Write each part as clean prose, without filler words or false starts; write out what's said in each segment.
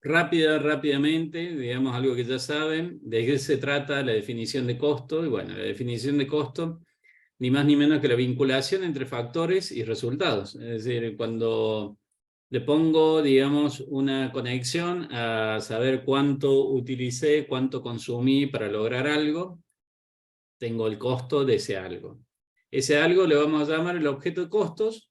Rápidamente, digamos algo que ya saben, de qué se trata la definición de costo. Y bueno, la definición de costo, ni más ni menos que la vinculación entre factores y resultados. Es decir, cuando le pongo, digamos, una conexión a saber cuánto utilicé, cuánto consumí para lograr algo, tengo el costo de ese algo. Ese algo le vamos a llamar el objeto de costos,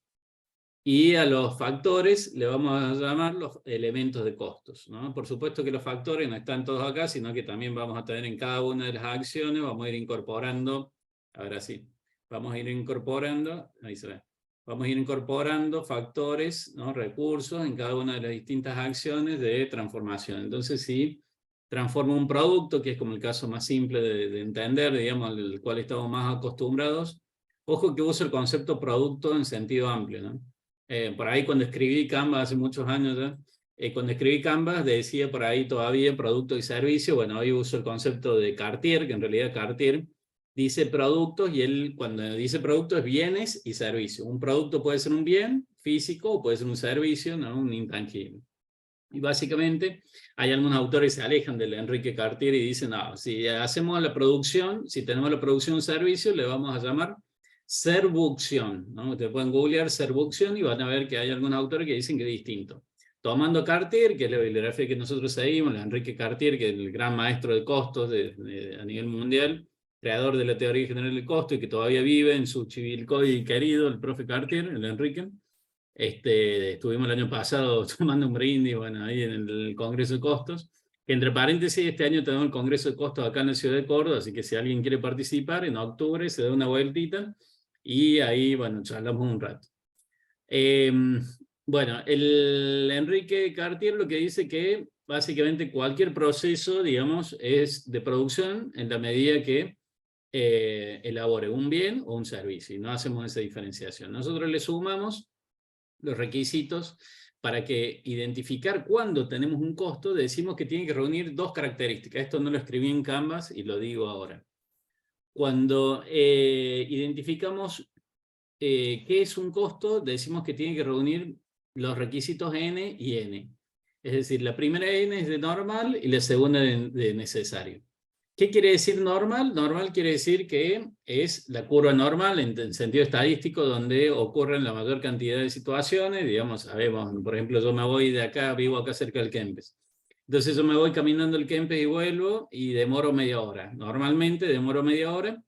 y a los factores le vamos a llamar los elementos de costos, ¿no? Por supuesto que los factores no están todos acá, sino que también vamos a tener en cada una de las acciones, vamos a ir incorporando, ahora sí, vamos a ir incorporando, ahí se ve, vamos a ir incorporando factores, ¿no? Recursos en cada una de las distintas acciones de transformación. Entonces, si transformo un producto, que es como el caso más simple de entender, digamos, al cual estamos más acostumbrados, ojo que uso el concepto producto en sentido amplio, ¿no? Por ahí cuando escribí Canvas hace muchos años ya, cuando escribí Canvas decía por ahí todavía producto y servicio. Bueno, hoy uso el concepto de Cartier, que en realidad Cartier dice productos, y él cuando dice productos es bienes y servicios. Un producto puede ser un bien físico o puede ser un servicio, ¿no? Un intangible. Y básicamente hay algunos autores que se alejan del Enrique Cartier y dicen, no, si hacemos la producción, si tenemos la producción servicio, le vamos a llamar servucción, ¿no? Ustedes pueden googlear servucción y van a ver que hay algunos autores que dicen que es distinto. Tomando Cartier, que es la bibliografía que nosotros seguimos, Enrique Cartier, que es el gran maestro de costos a nivel mundial, creador de la teoría general del costo y que todavía vive en su Chivilcoy querido, el profe Cartier, el Enrique. Estuvimos el año pasado tomando un brindis, bueno, ahí en el Congreso de Costos, que entre paréntesis, este año tenemos el Congreso de Costos acá en la ciudad de Córdoba, así que si alguien quiere participar, en octubre se da una vueltita, y ahí, bueno, charlamos un rato. Bueno, el Enrique Cartier lo que dice que básicamente cualquier proceso, digamos, es de producción en la medida que elabore un bien o un servicio, y no hacemos esa diferenciación. Nosotros le sumamos los requisitos para que identificar cuándo tenemos un costo. Decimos que tiene que reunir dos características. Esto no lo escribí en Canvas y lo digo ahora. Cuando identificamos qué es un costo, decimos que tiene que reunir los requisitos N y N. Es decir, la primera N es de normal y la segunda de necesario. ¿Qué quiere decir normal? Normal quiere decir que es la curva normal en sentido estadístico, donde ocurren la mayor cantidad de situaciones. Digamos, sabemos, por ejemplo, yo me voy de acá, vivo acá cerca del Kempes. Entonces yo me voy caminando el Kempes y vuelvo y demoro media hora. Normalmente demoro media hora,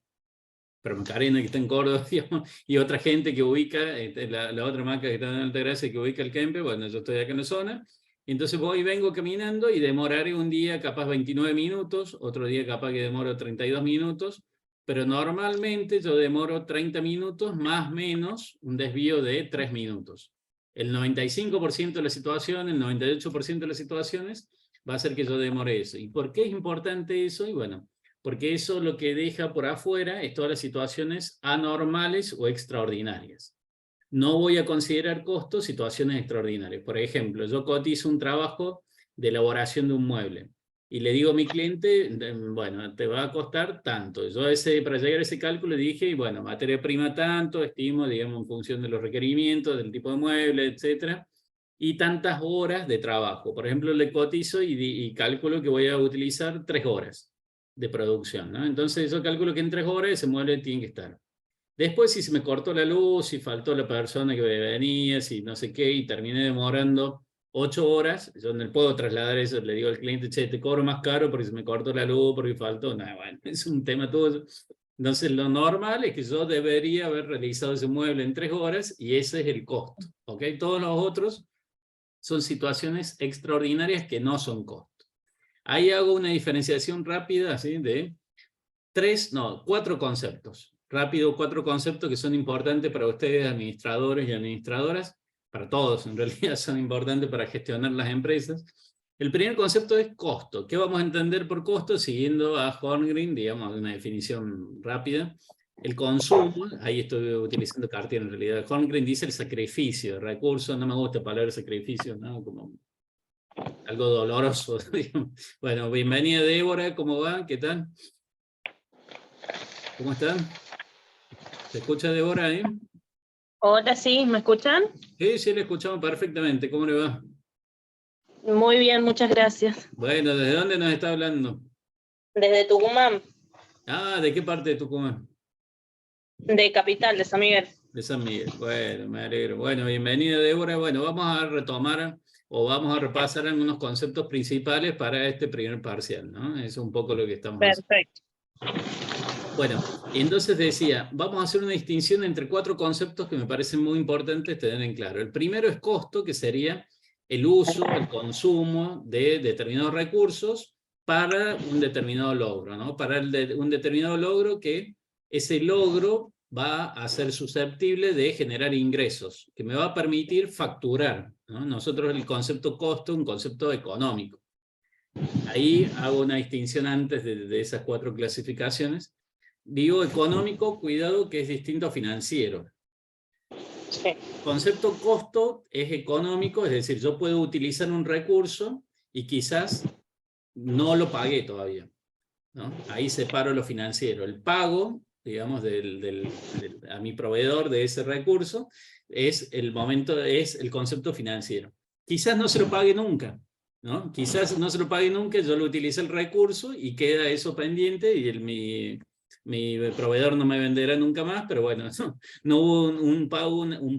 pero Macarena, que está en Córdoba, digamos, y otra gente que ubica, la otra marca que está en Altagracia, que ubica el Kempes. Bueno, yo estoy acá en la zona. Entonces voy y vengo caminando y demoraré un día capaz 29 minutos, otro día capaz que demoro 32 minutos, pero normalmente yo demoro 30 minutos más menos un desvío de 3 minutos. El 95% de la situación, el 98% de las situaciones va a ser que yo demore eso. ¿Y por qué es importante eso? Y bueno, porque eso lo que deja por afuera es todas las situaciones anormales o extraordinarias. No voy a considerar costos situaciones extraordinarias. Por ejemplo, yo cotizo un trabajo de elaboración de un mueble y le digo a mi cliente, bueno, te va a costar tanto. Yo para llegar a ese cálculo dije, bueno, materia prima tanto, estimo, digamos, en función de los requerimientos, del tipo de mueble, etcétera, y tantas horas de trabajo. Por ejemplo, le cotizo y calculo que voy a utilizar 3 horas de producción, ¿no? Entonces yo calculo que en 3 horas ese mueble tiene que estar. Después, si se me cortó la luz, si faltó la persona que venía, si no sé qué, y terminé demorando 8 horas, yo no le puedo trasladar eso, le digo al cliente, che, te cobro más caro porque se me cortó la luz, porque faltó. Nada, bueno, es un tema todo. Entonces, lo normal es que yo debería haber realizado ese mueble en 3 horas, y ese es el costo, ¿ok? Todos los otros son situaciones extraordinarias que no son costo. Ahí hago una diferenciación rápida, ¿sí? De 4 conceptos. Rápido, 4 conceptos que son importantes para ustedes, administradores y administradoras, para todos en realidad son importantes para gestionar las empresas. El primer concepto es costo. ¿Qué vamos a entender por costo? Siguiendo a Holmgren, digamos, una definición rápida. El consumo, ahí estoy utilizando Cartier en realidad. Holmgren dice el sacrificio, el recurso, no me gusta la palabra sacrificio, ¿no? Como algo doloroso. Bueno, bienvenida Débora, ¿cómo va? ¿Qué tal? ¿Cómo están? ¿Se escucha Débora ahí? Hola, sí, ¿me escuchan? Sí, sí, le escuchamos perfectamente. ¿Cómo le va? Muy bien, muchas gracias. Bueno, ¿desde dónde nos está hablando? Desde Tucumán, Ah, ¿de qué parte de Tucumán? de Capital, de San Miguel. De San Miguel. Bueno, me alegro. Bueno, bienvenida, Débora. Bueno, vamos a retomar o vamos a repasar algunos conceptos principales para este primer parcial, ¿no? Es un poco lo que estamos haciendo. Perfecto. Bueno, entonces decía, vamos a hacer una distinción entre 4 conceptos que me parecen muy importantes tener en claro. El primero es costo, que sería el uso, el consumo de determinados recursos para un determinado logro, ¿no? Para un determinado logro que ese logro va a ser susceptible de generar ingresos, que me va a permitir facturar, ¿no? Nosotros el concepto costo es un concepto económico. Ahí hago una distinción antes de esas 4 clasificaciones. Digo económico, cuidado, que es distinto a financiero. Sí. Concepto costo es económico, es decir, yo puedo utilizar un recurso y quizás no lo pagué todavía, ¿no? Ahí separo lo financiero. El pago, digamos, a mi proveedor de ese recurso es el concepto financiero. Quizás no se lo pague nunca, ¿no? Quizás no se lo pague nunca, yo lo utilizo el recurso y queda eso pendiente y mi proveedor no me venderá nunca más, pero bueno, no hubo un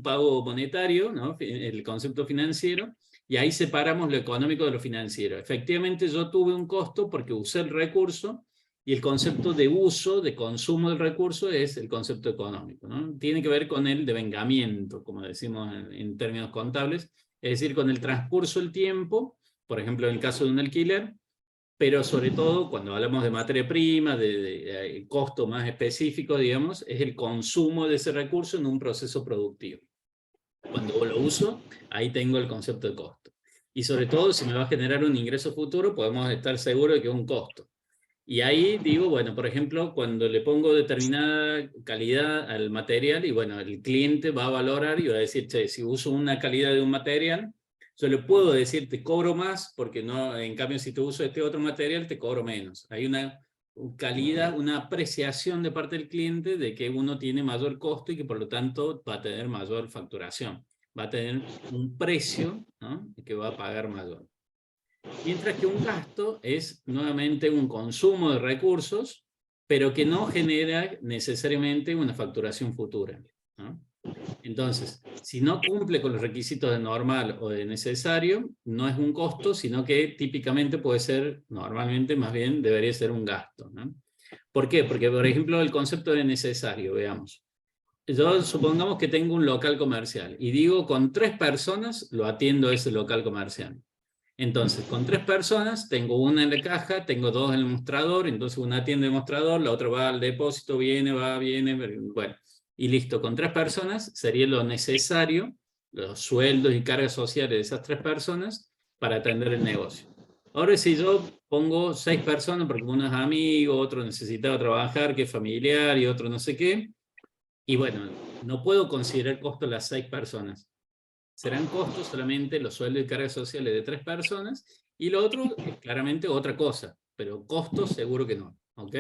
pago monetario, ¿no? El concepto financiero, y ahí separamos lo económico de lo financiero. Efectivamente, yo tuve un costo porque usé el recurso, y el concepto de uso, de consumo del recurso, es el concepto económico, ¿no? Tiene que ver con el devengamiento, como decimos en términos contables, es decir, con el transcurso del tiempo, por ejemplo, en el caso de un alquiler, pero sobre todo cuando hablamos de materia prima, de costo más específico, digamos, es el consumo de ese recurso en un proceso productivo. Cuando lo uso, ahí tengo el concepto de costo. Y sobre todo, si me va a generar un ingreso futuro, podemos estar seguros de que es un costo. Y ahí digo, bueno, por ejemplo, cuando le pongo determinada calidad al material, y bueno, el cliente va a valorar y va a decir, che, si uso una calidad de un material, yo le puedo decir, te cobro más, porque no, en cambio, si te uso este otro material, te cobro menos. Hay una calidad, una apreciación de parte del cliente de que uno tiene mayor costo y que por lo tanto va a tener mayor facturación. Va a tener un precio, ¿no?, que va a pagar mayor. Mientras que un gasto es nuevamente un consumo de recursos, pero que no genera necesariamente una facturación futura, ¿no? Entonces, si no cumple con los requisitos de normal o de necesario, no es un costo, sino que típicamente puede ser, normalmente más bien debería ser un gasto, ¿no? ¿Por qué? Porque, por ejemplo, el concepto de necesario, veamos. Yo supongamos que tengo un local comercial y digo, con 3 personas lo atiendo a ese local comercial. Entonces, con 3 personas, tengo una en la caja, tengo 2 en el mostrador, entonces una atiende el mostrador, la otra va al depósito, viene, va, viene, bueno, y listo. Con 3 personas sería lo necesario, los sueldos y cargas sociales de esas 3 personas para atender el negocio. Ahora, si yo pongo 6 personas, porque uno es amigo, otro necesitaba trabajar, que es familiar, y otro no sé qué, y bueno, no puedo considerar costo las 6 personas. Serán costos solamente los sueldos y cargas sociales de 3 personas, y lo otro es claramente otra cosa, pero costos seguro que no, ¿ok?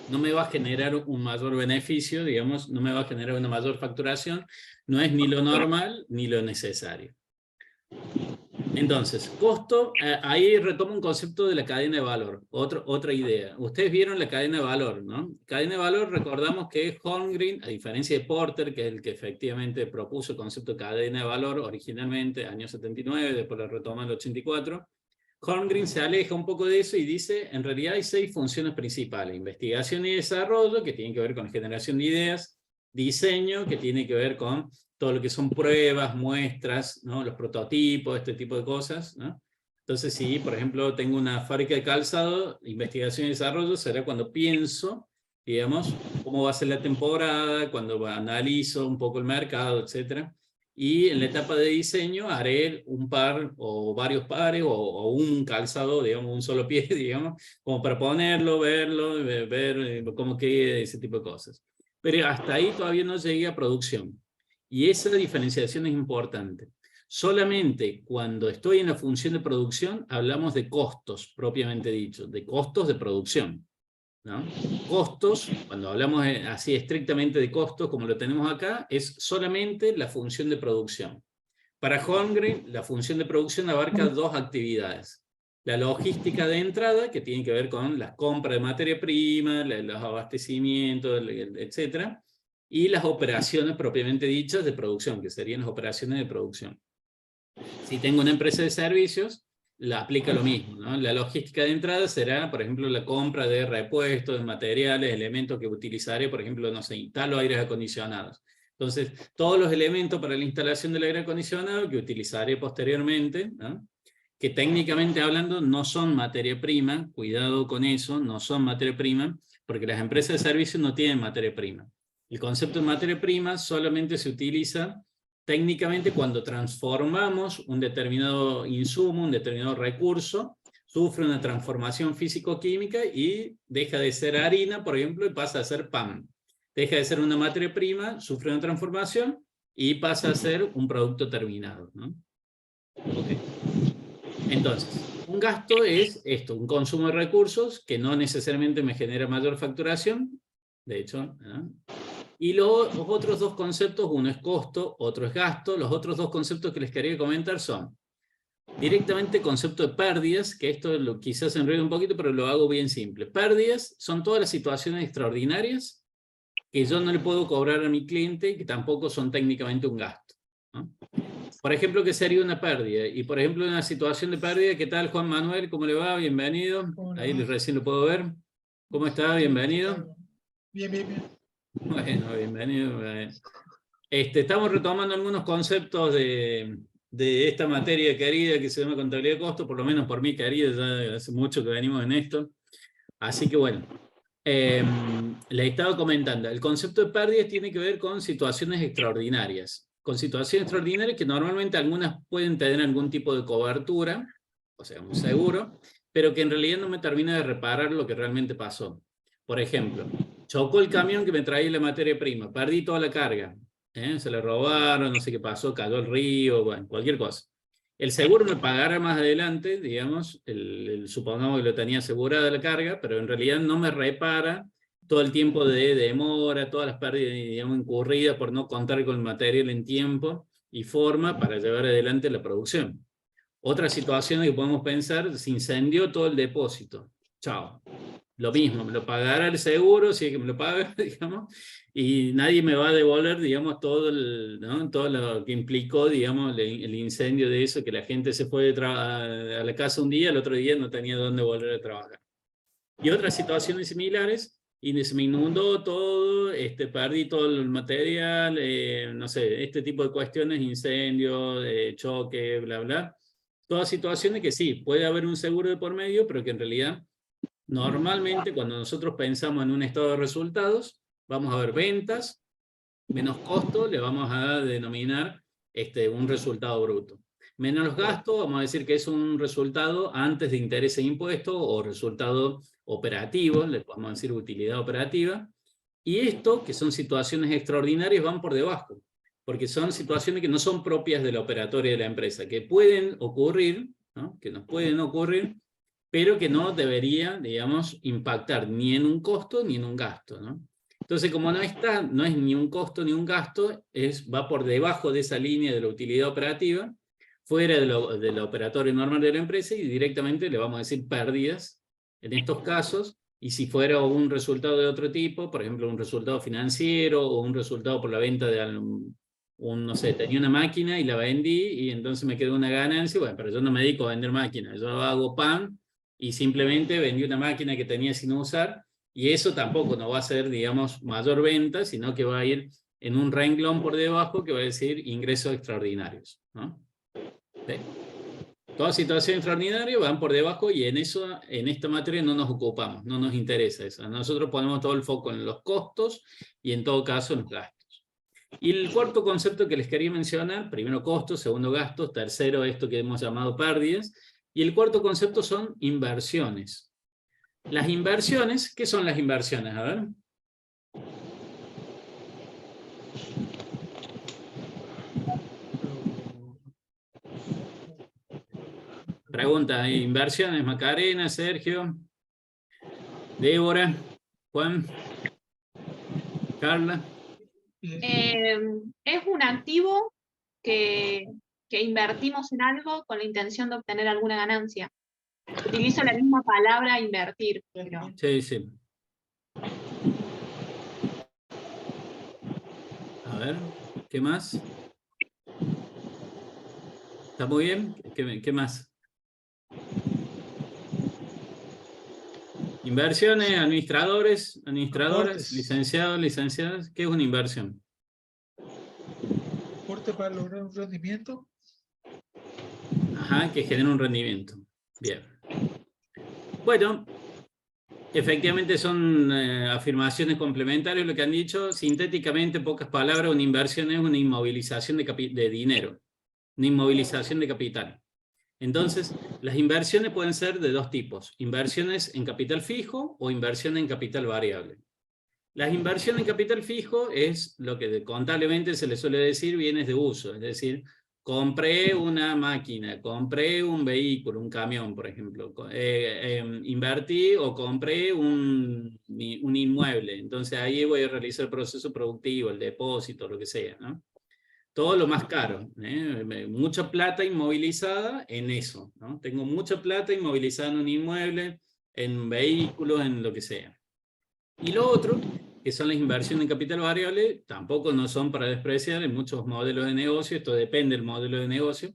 No me va a generar un mayor beneficio, digamos, no me va a generar una mayor facturación, no es ni lo normal ni lo necesario. Entonces, costo, ahí retomo un concepto de la cadena de valor, otra idea. Ustedes vieron la cadena de valor, ¿no? Cadena de valor, recordamos que Holmgren, a diferencia de Porter, que es el que efectivamente propuso el concepto de cadena de valor originalmente, año 79, después lo retoma en el 84, Holmgren se aleja un poco de eso y dice, en realidad hay 6 funciones principales: investigación y desarrollo, que tienen que ver con generación de ideas; diseño, que tiene que ver con todo lo que son pruebas, muestras, ¿no?, los prototipos, este tipo de cosas, ¿no? Entonces, si por ejemplo tengo una fábrica de calzado, investigación y desarrollo será cuando pienso, digamos, cómo va a ser la temporada, cuando analizo un poco el mercado, etc. Y en la etapa de diseño haré un par o varios pares o un calzado, digamos, un solo pie, digamos, como para ponerlo, verlo, ver cómo queda, ese tipo de cosas. Pero hasta ahí todavía no llegué a producción. Y esa diferenciación es importante. Solamente cuando estoy en la función de producción hablamos de costos, propiamente dicho, de costos de producción, ¿no? Costos, cuando hablamos así estrictamente de costos, como lo tenemos acá, es solamente la función de producción. Para Holmgren, la función de producción abarca dos actividades. La logística de entrada, que tiene que ver con la compra de materia prima, los abastecimientos, etc. Y las operaciones propiamente dichas de producción, que serían las operaciones de producción. Si tengo una empresa de servicios, la aplica lo mismo, ¿no? La logística de entrada será, por ejemplo, la compra de repuestos, de materiales, elementos que utilizaré, por ejemplo, no sé, instalo aires acondicionados. Entonces, todos los elementos para la instalación del aire acondicionado que utilizaré posteriormente, ¿no? Que técnicamente hablando no son materia prima, cuidado con eso, no son materia prima, porque las empresas de servicios no tienen materia prima. El concepto de materia prima solamente se utiliza técnicamente cuando transformamos un determinado insumo, un determinado recurso, sufre una transformación físico-química y deja de ser harina, por ejemplo, y pasa a ser pan. Deja de ser una materia prima, sufre una transformación y pasa a ser un producto terminado, ¿no? Okay. Entonces, un gasto es esto, un consumo de recursos que no necesariamente me genera mayor facturación, de hecho, ¿no? Y los otros dos conceptos, uno es costo, otro es gasto. Los otros dos conceptos que les quería comentar son directamente concepto de pérdidas, que esto quizás se enreda un poquito, pero lo hago bien simple. Pérdidas son todas las situaciones extraordinarias que yo no le puedo cobrar a mi cliente, que tampoco son técnicamente un gasto, ¿no? Por ejemplo, ¿qué sería una pérdida? Y por ejemplo, una situación de pérdida, ¿qué tal, Juan Manuel? ¿Cómo le va? Bienvenido. Ahí recién lo puedo ver. ¿Cómo está? Bienvenido. Bien, bien, bien. Bueno, bienvenido. Estamos retomando algunos conceptos de esta materia querida que se llama contabilidad de costos, por lo menos por mí querida, ya hace mucho que venimos en esto. Así que bueno, les estaba comentando, el concepto de pérdidas tiene que ver con situaciones extraordinarias. Con situaciones extraordinarias que normalmente algunas pueden tener algún tipo de cobertura, o sea, un seguro, pero que en realidad no me termina de reparar lo que realmente pasó. Por ejemplo, chocó el camión que me traía la materia prima, perdí toda la carga, se la robaron, no sé qué pasó, cayó al río, bueno, cualquier cosa. El seguro me pagará más adelante, digamos, supongamos que lo tenía asegurada la carga, pero en realidad no me repara todo el tiempo de demora, todas las pérdidas, digamos, incurridas por no contar con el material en tiempo y forma para llevar adelante la producción. Otra situación que podemos pensar, se incendió todo el depósito. Chao. Lo mismo, me lo pagará el seguro, si es que me lo paga, digamos, y nadie me va a devolver, digamos, ¿no? Todo lo que implicó, digamos, el incendio de eso, que la gente se fue a la casa un día, el otro día no tenía dónde volver a trabajar. Y otras situaciones similares, y se me inundó todo, perdí todo el material, no sé, este tipo de cuestiones, incendio, choque, bla, bla. Todas situaciones que sí, puede haber un seguro de por medio, pero que en realidad normalmente cuando nosotros pensamos en un estado de resultados, vamos a ver ventas, menos costo, le vamos a denominar un resultado bruto. Menos los gastos, vamos a decir que es un resultado antes de interés e impuestos, o resultado operativo, le podemos decir utilidad operativa. Y esto, que son situaciones extraordinarias, van por debajo, porque son situaciones que no son propias de la operatoria de la empresa, que pueden ocurrir, ¿no? Que nos pueden ocurrir, pero que no debería, digamos, impactar ni en un costo ni en un gasto, ¿no? Entonces, como no es ni un costo ni un gasto, va por debajo de esa línea de la utilidad operativa, fuera de la operatoria normal de la empresa, y directamente le vamos a decir pérdidas en estos casos. Y si fuera un resultado de otro tipo, por ejemplo, un resultado financiero o un resultado por la venta de no sé, tenía una máquina y la vendí y entonces me quedó una ganancia, bueno, pero yo no me dedico a vender máquinas, yo hago pan y simplemente vendí una máquina que tenía sin usar, y eso tampoco no va a ser, digamos, mayor venta, sino que va a ir en un renglón por debajo que va a decir ingresos extraordinarios, ¿no? ¿Sí? Toda situación extraordinaria van por debajo, y en esta materia no nos ocupamos, no nos interesa eso. Nosotros ponemos todo el foco en los costos y en todo caso en los gastos. Y el cuarto concepto que les quería mencionar, primero costos, segundo gastos, tercero esto que hemos llamado pérdidas, y el cuarto concepto son inversiones. Las inversiones, ¿qué son las inversiones? A ver. Pregunta, inversiones, Macarena, Sergio, Débora, Juan, Carla. Es un activo que que invertimos en algo con la intención de obtener alguna ganancia. Utilizo la misma palabra invertir, pero... Sí, sí. A ver, ¿qué más? ¿Está muy bien? ¿Qué más? Inversiones, administradores, administradoras, Aportes. licenciados, licenciadas. ¿Qué es una inversión? Aporte para lograr un rendimiento. Ajá, que genera un rendimiento. Bien. Bueno, efectivamente son afirmaciones complementarias lo que han dicho. Sintéticamente, en pocas palabras, una inversión es una inmovilización de dinero, una inmovilización de capital. Entonces, las inversiones pueden ser de dos tipos: inversiones en capital fijo o inversión en capital variable. Las inversiones en capital fijo es lo que contablemente se le suele decir bienes de uso, es decir, compré una máquina, compré un vehículo, un camión, por ejemplo, invertí o compré un inmueble, entonces ahí voy a realizar el proceso productivo, el depósito, lo que sea, ¿no? Todo lo más caro, mucha plata inmovilizada en eso, ¿no? Tengo mucha plata inmovilizada en un inmueble, en vehículos, en lo que sea. Y lo otro, que son las inversiones en capital variable, tampoco no son para despreciar en muchos modelos de negocio, esto depende del modelo de negocio,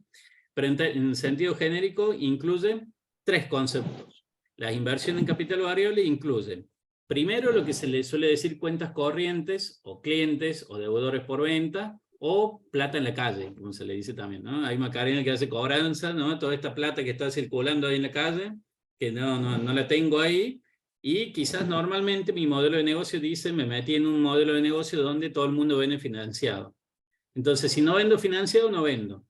pero en sentido genérico incluye tres conceptos. Las inversiones en capital variable incluyen, primero, lo que se le suele decir cuentas corrientes, o clientes, o deudores por venta, o plata en la calle, como se le dice también, ¿no? Hay Macarena que hace cobranza, ¿no? Toda esta plata que está circulando ahí en la calle, que no la tengo ahí, y quizás normalmente mi modelo de negocio dice, me metí en un modelo de negocio donde todo el mundo vende financiado. Entonces, si no vendo financiado, no vendo.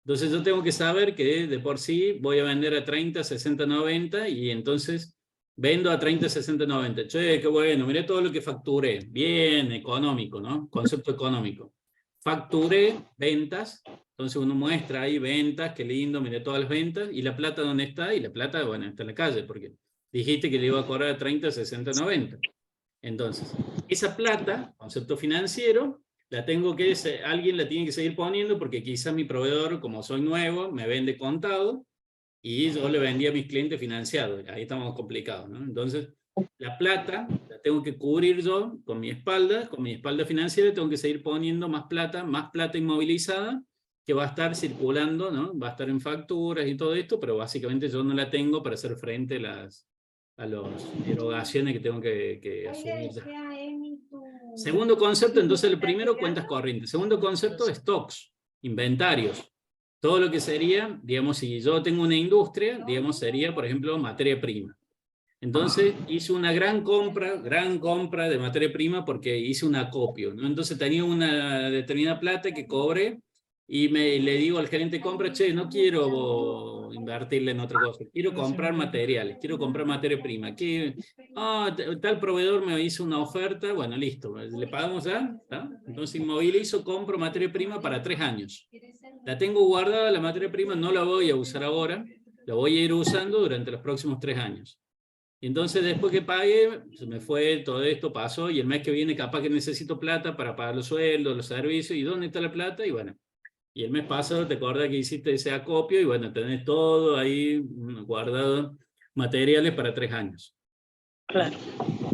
Entonces yo tengo que saber que de por sí voy a vender a 30, 60, 90, y entonces vendo a 30, 60, 90. Che, qué bueno, miré todo lo que facturé. Bien, económico, ¿no? Concepto económico. Facturé ventas, entonces uno muestra ahí ventas, qué lindo, miré todas las ventas, y la plata ¿dónde está? Y la plata, bueno, está en la calle, porque dijiste que le iba a cobrar a 30, 60, 90. Entonces, esa plata, concepto financiero, la tengo que, alguien la tiene que seguir poniendo, porque quizás mi proveedor, como soy nuevo, me vende contado, y yo le vendí a mis clientes financiados. Ahí estamos complicados, ¿no? Entonces, la plata la tengo que cubrir yo con mi espalda financiera, tengo que seguir poniendo más plata inmovilizada, que va a estar circulando, ¿no? Va a estar en facturas y todo esto, pero básicamente yo no la tengo para hacer frente a las erogaciones que tengo que asumir ya. Segundo concepto, entonces el primero, cuentas corrientes. Segundo concepto, stocks, inventarios. Todo lo que sería, digamos, si yo tengo una industria, digamos, sería, por ejemplo, materia prima. Entonces hice una gran compra de materia prima porque hice un acopio, ¿no? Entonces tenía una determinada plata que cobré, y le digo al gerente de compra, che, no quiero invertirle en otra cosa, quiero comprar materiales, quiero comprar materia prima. Tal proveedor me hizo una oferta, bueno, listo, le pagamos ya, ¿tá? Entonces inmovilizo, compro materia prima para 3 años. La tengo guardada, la materia prima, no la voy a usar ahora, la voy a ir usando durante los próximos 3 años. Entonces, después que pague, se me fue, todo esto pasó, y el mes que viene capaz que necesito plata para pagar los sueldos, los servicios, ¿y dónde está la plata? Y bueno, y el mes pasado te acordás que hiciste ese acopio, y bueno, tenés todo ahí guardado, materiales para 3 años. Claro.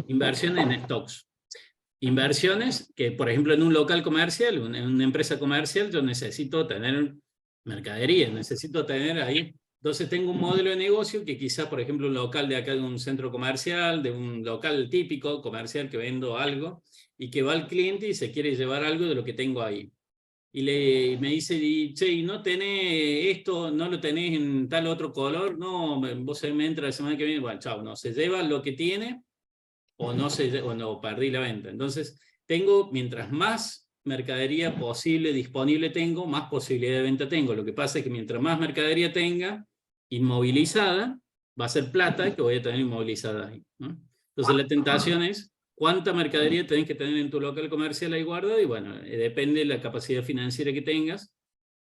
Inversión en stocks. Inversiones que, por ejemplo, en un local comercial, en una empresa comercial, yo necesito tener mercadería, necesito tener ahí. Entonces tengo un modelo de negocio que quizá, por ejemplo, un local de acá de un centro comercial, de un local típico comercial que vendo algo, y que va al cliente y se quiere llevar algo de lo que tengo ahí. Y me dice, che, ¿y no tenés esto, no lo tenés en tal otro color? No, vos me entra la semana que viene, bueno, chao, no, se lleva lo que tiene, o no, perdí la venta. Entonces, mientras más mercadería posible, disponible tengo, más posibilidad de venta tengo. Lo que pasa es que mientras más mercadería tenga inmovilizada, va a ser plata que voy a tener inmovilizada ahí, ¿no? Entonces la tentación es, ¿cuánta mercadería tenés que tener en tu local comercial ahí guardada? Y bueno, depende de la capacidad financiera que tengas,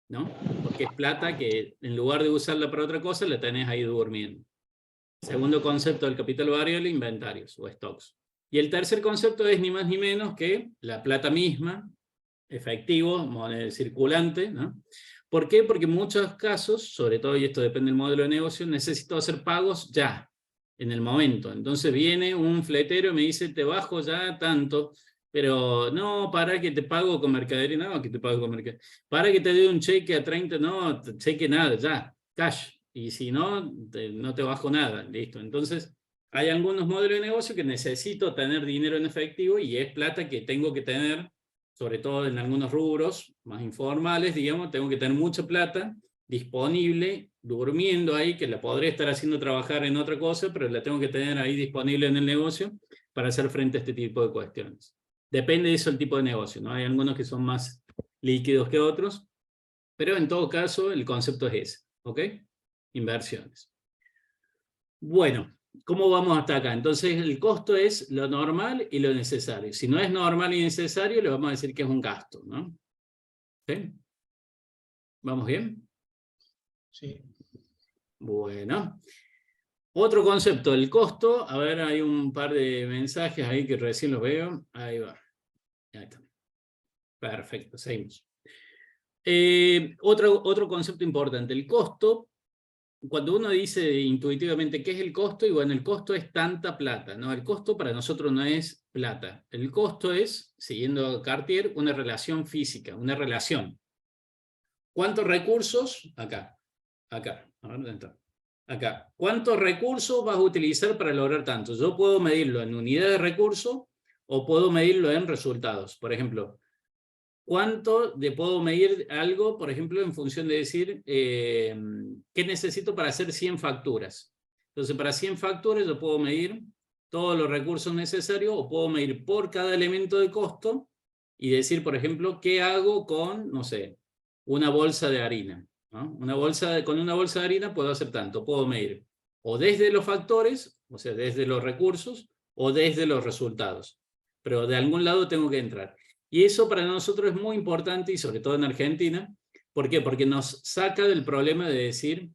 ¿no? Porque es plata que en lugar de usarla para otra cosa, la tenés ahí durmiendo. Segundo concepto del capital variable, inventarios o stocks. Y el tercer concepto es ni más ni menos que la plata misma, efectivo, moneda circulante, ¿no? ¿Por qué? Porque en muchos casos, sobre todo, y esto depende del modelo de negocio, necesito hacer pagos ya, en el momento. Entonces viene un fletero y me dice, te bajo ya tanto, pero no, para que te pago con mercadería, no, que te pago con mercadería. Para que te dé un cheque a 30, no, cheque nada, ya, cash. Y si no, no te bajo nada, listo. Entonces, hay algunos modelos de negocio que necesito tener dinero en efectivo y es plata que tengo que tener, sobre todo en algunos rubros más informales, digamos, tengo que tener mucha plata disponible, durmiendo ahí, que la podría estar haciendo trabajar en otra cosa, pero la tengo que tener ahí disponible en el negocio para hacer frente a este tipo de cuestiones. Depende de eso el tipo de negocio, ¿no? Hay algunos que son más líquidos que otros, pero en todo caso el concepto es ese, ¿ok? Inversiones. Bueno, ¿cómo vamos hasta acá? Entonces el costo es lo normal y lo necesario. Si no es normal y necesario, le vamos a decir que es un gasto, ¿no? ¿Sí? ¿Vamos bien? Sí. Bueno. Otro concepto, el costo. A ver, hay un par de mensajes ahí que recién los veo. Ahí va. Ahí está. Perfecto, seguimos. Otro concepto importante, el costo. Cuando uno dice intuitivamente qué es el costo, y bueno, el costo es tanta plata, ¿no? El costo para nosotros no es plata. El costo es, siguiendo Cartier, una relación física, una relación. ¿Cuántos recursos? Acá. A ver, ¿dónde está? Acá. ¿Cuántos recursos vas a utilizar para lograr tanto? Yo puedo medirlo en unidad de recurso o puedo medirlo en resultados. Por ejemplo, ¿cuánto puedo medir algo, por ejemplo, en función de decir qué necesito para hacer 100 facturas? Entonces, para 100 facturas yo puedo medir todos los recursos necesarios o puedo medir por cada elemento de costo y decir, por ejemplo, qué hago con, no sé, una bolsa de harina, ¿no? Con una bolsa de harina puedo hacer tanto, puedo medir o desde los factores, o sea, desde los recursos, o desde los resultados. Pero de algún lado tengo que entrar. Y eso para nosotros es muy importante, y sobre todo en Argentina. ¿Por qué? Porque nos saca del problema de decir,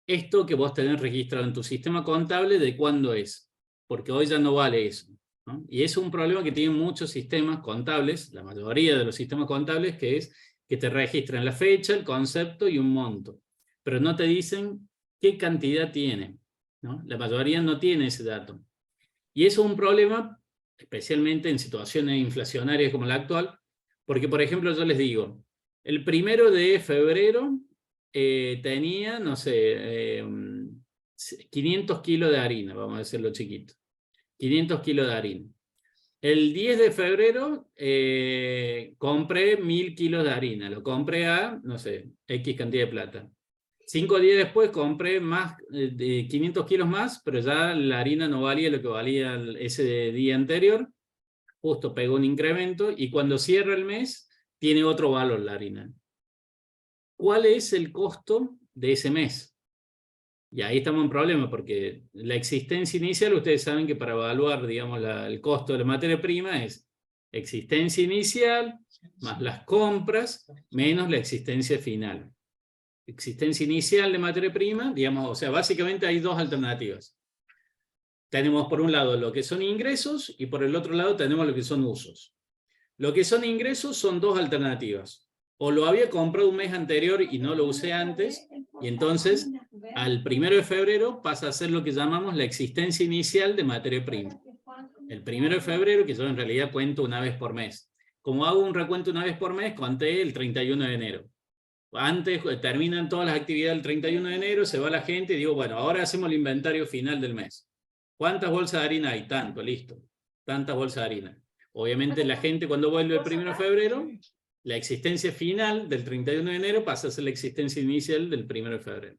esto que vos tenés registrado en tu sistema contable, ¿de cuándo es? Porque hoy ya no vale eso, ¿no? Y es un problema que tienen muchos sistemas contables, la mayoría de los sistemas contables, que es que te registran la fecha, el concepto y un monto. Pero no te dicen qué cantidad tiene, ¿no? La mayoría no tiene ese dato. Y eso es un problema, especialmente en situaciones inflacionarias como la actual, porque, por ejemplo, yo les digo, el 1 de febrero tenía, no sé, 500 kilos de harina, vamos a decirlo chiquito, 500 kilos de harina. El 10 de febrero compré 1000 kilos de harina, lo compré a, no sé, X cantidad de plata. 5 días después compré más de 500 kilos más, pero ya la harina no valía lo que valía ese día anterior. Justo pegó un incremento y cuando cierra el mes tiene otro valor la harina. ¿Cuál es el costo de ese mes? Y ahí estamos en problema porque la existencia inicial, ustedes saben que para evaluar, digamos, el costo de la materia prima es existencia inicial más las compras menos la existencia final. Existencia inicial de materia prima, digamos, o sea, básicamente hay dos alternativas. Tenemos por un lado lo que son ingresos y por el otro lado tenemos lo que son usos. Lo que son ingresos son dos alternativas. O lo había comprado un mes anterior y no lo usé antes, y entonces al 1 de febrero pasa a ser lo que llamamos la existencia inicial de materia prima. El 1 de febrero, que yo en realidad cuento una vez por mes. Como hago un recuento una vez por mes, conté el 31 de enero. Antes terminan todas las actividades el 31 de enero, se va la gente y digo, bueno, ahora hacemos el inventario final del mes. ¿Cuántas bolsas de harina hay? Tanto, listo. Tantas bolsas de harina. Obviamente la gente cuando vuelve el 1 de febrero, la existencia final del 31 de enero pasa a ser la existencia inicial del 1 de febrero.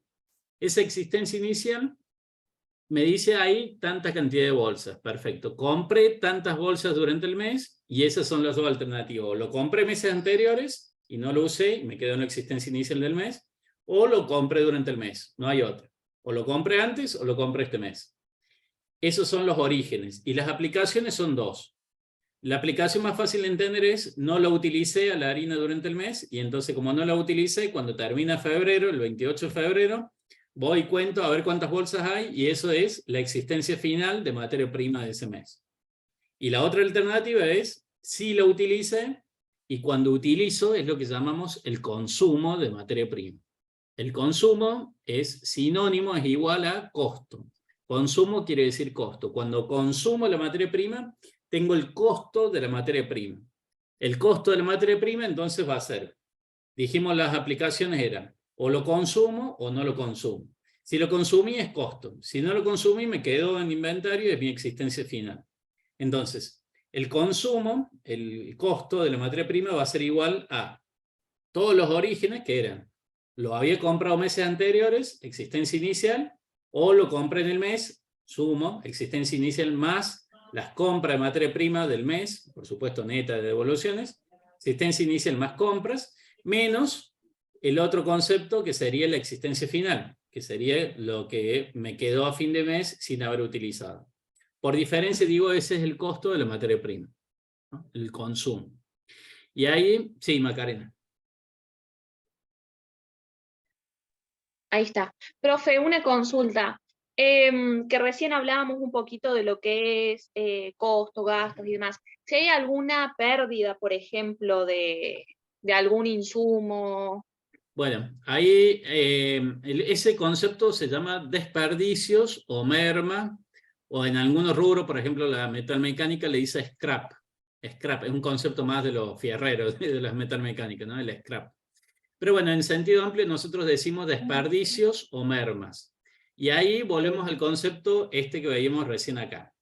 Esa existencia inicial me dice ahí tanta cantidad de bolsas. Perfecto. Compré tantas bolsas durante el mes y esas son las dos alternativas. O lo compré meses anteriores y no lo usé y me quedo en la existencia inicial del mes, o lo compré durante el mes, no hay otra. O lo compré antes o lo compré este mes. Esos son los orígenes. Y las aplicaciones son dos. La aplicación más fácil de entender es, no lo utilicé a la harina durante el mes, y entonces como no la utilicé, cuando termina febrero, el 28 de febrero, voy y cuento a ver cuántas bolsas hay, y eso es la existencia final de materia prima de ese mes. Y la otra alternativa es, si la utilicé, y cuando utilizo es lo que llamamos el consumo de materia prima. El consumo es sinónimo, es igual a costo. Consumo quiere decir costo. Cuando consumo la materia prima, tengo el costo de la materia prima. El costo de la materia prima entonces va a ser, dijimos las aplicaciones eran, o lo consumo o no lo consumo. Si lo consumí es costo, si no lo consumí me quedo en inventario y es mi existencia final. Entonces, el consumo, el costo de la materia prima va a ser igual a todos los orígenes que eran, lo había comprado meses anteriores, existencia inicial, o lo compré en el mes, sumo, existencia inicial más las compras de materia prima del mes, por supuesto neta de devoluciones, existencia inicial más compras, menos el otro concepto que sería la existencia final, que sería lo que me quedó a fin de mes sin haber utilizado. Por diferencia, digo, ese es el costo de la materia prima, ¿no? El consumo. Y ahí, sí, Macarena. Ahí está. Profe, una consulta. Que recién hablábamos un poquito de lo que es costos, gastos y demás. Si hay alguna pérdida, por ejemplo, de algún insumo. Bueno, ahí ese concepto se llama desperdicios o merma, o en algunos rubros, por ejemplo, la metalmecánica le dice scrap. Scrap es un concepto más de los fierreros, de las metalmecánicas, ¿no? El scrap. Pero bueno, en sentido amplio nosotros decimos desperdicios o mermas. Y ahí volvemos al concepto este que veíamos recién acá.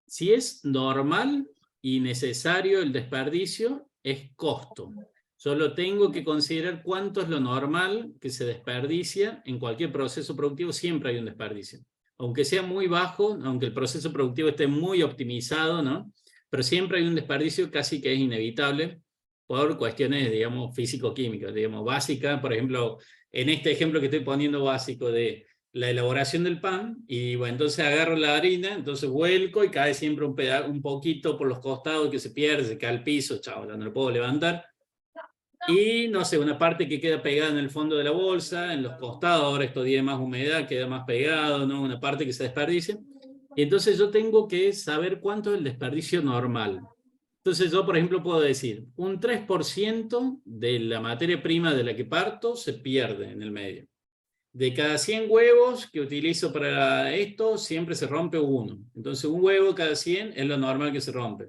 Si es normal y necesario el desperdicio, es costo. Solo tengo que considerar cuánto es lo normal que se desperdicia. En cualquier proceso productivo siempre hay un desperdicio. Aunque sea muy bajo, aunque el proceso productivo esté muy optimizado, ¿no? Pero siempre hay un desperdicio casi que es inevitable por cuestiones, digamos, físico-químicas, digamos, básicas. Por ejemplo, en este ejemplo que estoy poniendo básico de la elaboración del pan, y bueno, entonces agarro la harina, entonces vuelco y cae siempre un poquito por los costados que se pierde, se cae al piso, chao, ya no lo puedo levantar. Y no sé, una parte que queda pegada en el fondo de la bolsa, en los costados, ahora esto tiene más humedad, queda más pegado, ¿no? Una parte que se desperdicia. Y entonces yo tengo que saber cuánto es el desperdicio normal. Entonces yo, por ejemplo, puedo decir, un 3% de la materia prima de la que parto se pierde en el medio. De cada 100 huevos que utilizo para esto, siempre se rompe uno. Entonces un huevo cada 100 es lo normal que se rompe.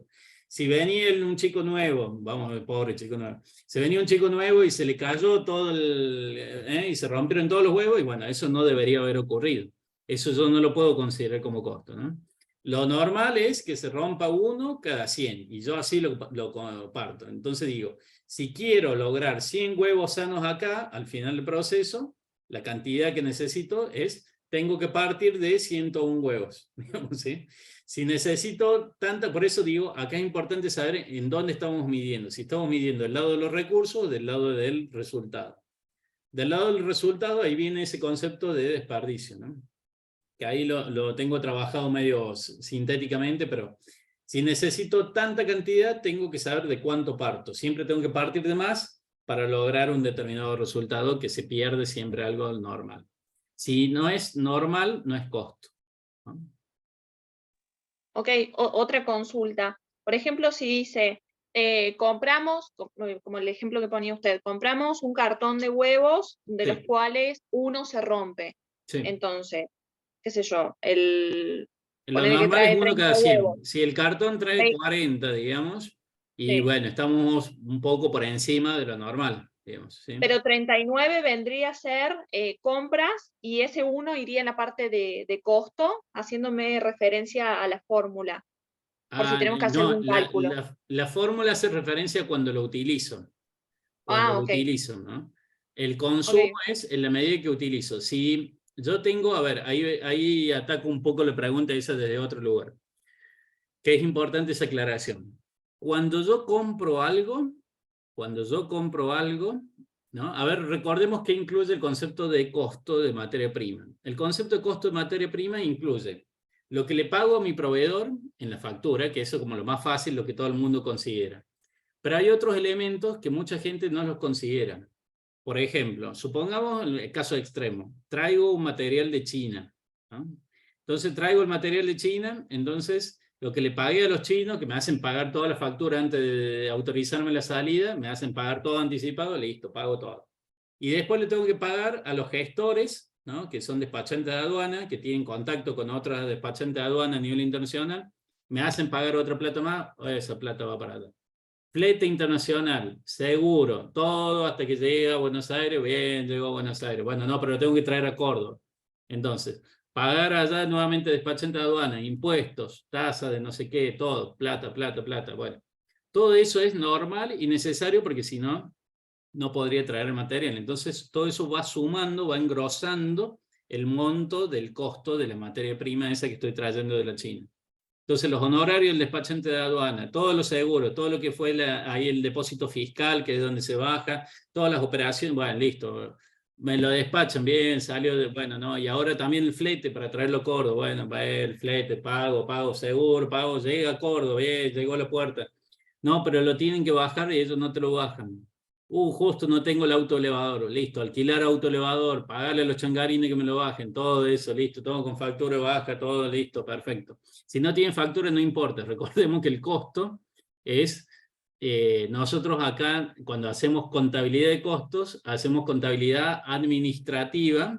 Si venía un chico nuevo, vamos, pobre chico nuevo, se venía un chico nuevo y se le cayó todo y se rompieron todos los huevos, y bueno, eso no debería haber ocurrido. Eso yo no lo puedo considerar como costo, ¿no? Lo normal es que se rompa uno cada 100, y yo así lo parto. Entonces digo, si quiero lograr 100 huevos sanos acá, al final del proceso, la cantidad que necesito tengo que partir de 101 huevos, digamos, ¿sí? Si necesito tanta, por eso digo, acá es importante saber en dónde estamos midiendo, si estamos midiendo del lado de los recursos o del lado del resultado. Del lado del resultado, ahí viene ese concepto de desperdicio, ¿no? Que ahí lo tengo trabajado medio sintéticamente, pero si necesito tanta cantidad, tengo que saber de cuánto parto. Siempre tengo que partir de más para lograr un determinado resultado, que se pierde siempre algo normal. Si no es normal, no es costo, ¿no? Ok, otra consulta. Por ejemplo, si dice, compramos, como el ejemplo que ponía usted, compramos un cartón de huevos de Sí. los cuales uno se rompe. Sí. Entonces, qué sé yo, Lo ponele que normal trae es uno 30 cada 100. huevos. Si el cartón trae Sí. 40, digamos, y Sí. bueno, estamos un poco por encima de lo normal, digamos, ¿sí? Pero 39 vendría a ser compras, y ese 1 iría en la parte de costo, haciéndome referencia a la fórmula, por si tenemos que hacer No, algún cálculo. la fórmula hace referencia a cuando lo utilizo. Cuando lo Ok. utilizo, ¿no? El consumo es en la medida que utilizo. Si yo tengo, a ver, ahí ataco un poco la pregunta esa desde otro lugar, que es importante esa aclaración. Cuando yo compro algo, ¿no? A ver, recordemos que incluye el concepto de costo de materia prima. El concepto de costo de materia prima incluye lo que le pago a mi proveedor en la factura, que eso es como lo más fácil, lo que todo el mundo considera. Pero hay otros elementos que mucha gente no los considera. Por ejemplo, supongamos el caso extremo, traigo un material de China, ¿no? Entonces traigo el material de China, entonces lo que le pagué a los chinos, que me hacen pagar toda la factura antes de autorizarme la salida, me hacen pagar todo anticipado, listo, pago todo. Y después le tengo que pagar a los gestores, ¿no? Que son despachantes de aduana, que tienen contacto con otras despachantes de aduana a nivel internacional, me hacen pagar otra plata más, esa plata va para allá. Flete internacional, seguro, todo hasta que llegue a Buenos Aires, bien, llegó a Buenos Aires. Bueno, no, pero lo tengo que traer a Córdoba. Entonces, pagar allá nuevamente despachante de aduana, impuestos, tasa de no sé qué, todo, plata, plata, plata. Bueno, todo eso es normal y necesario porque si no, no podría traer el material. Entonces, todo eso va sumando, va engrosando el monto del costo de la materia prima esa que estoy trayendo de la China. Entonces, los honorarios del despachante de aduana, todos los seguros, todo lo que fue ahí el depósito fiscal, que es donde se baja, todas las operaciones, bueno, listo, me lo despachan bien, salió, bueno, no, y ahora también el flete para traerlo a Córdoba, bueno, va el flete, pago seguro, pago, llega a Córdoba, bien, llegó a la puerta. No, pero lo tienen que bajar y ellos no te lo bajan. Justo no tengo el autoelevador, listo, alquilar autoelevador, pagarle a los changarines que me lo bajen, todo eso, listo, todo con factura baja, todo listo, perfecto. Si no tienen factura no importa, recordemos que el costo es, nosotros acá cuando hacemos contabilidad de costos, hacemos contabilidad administrativa,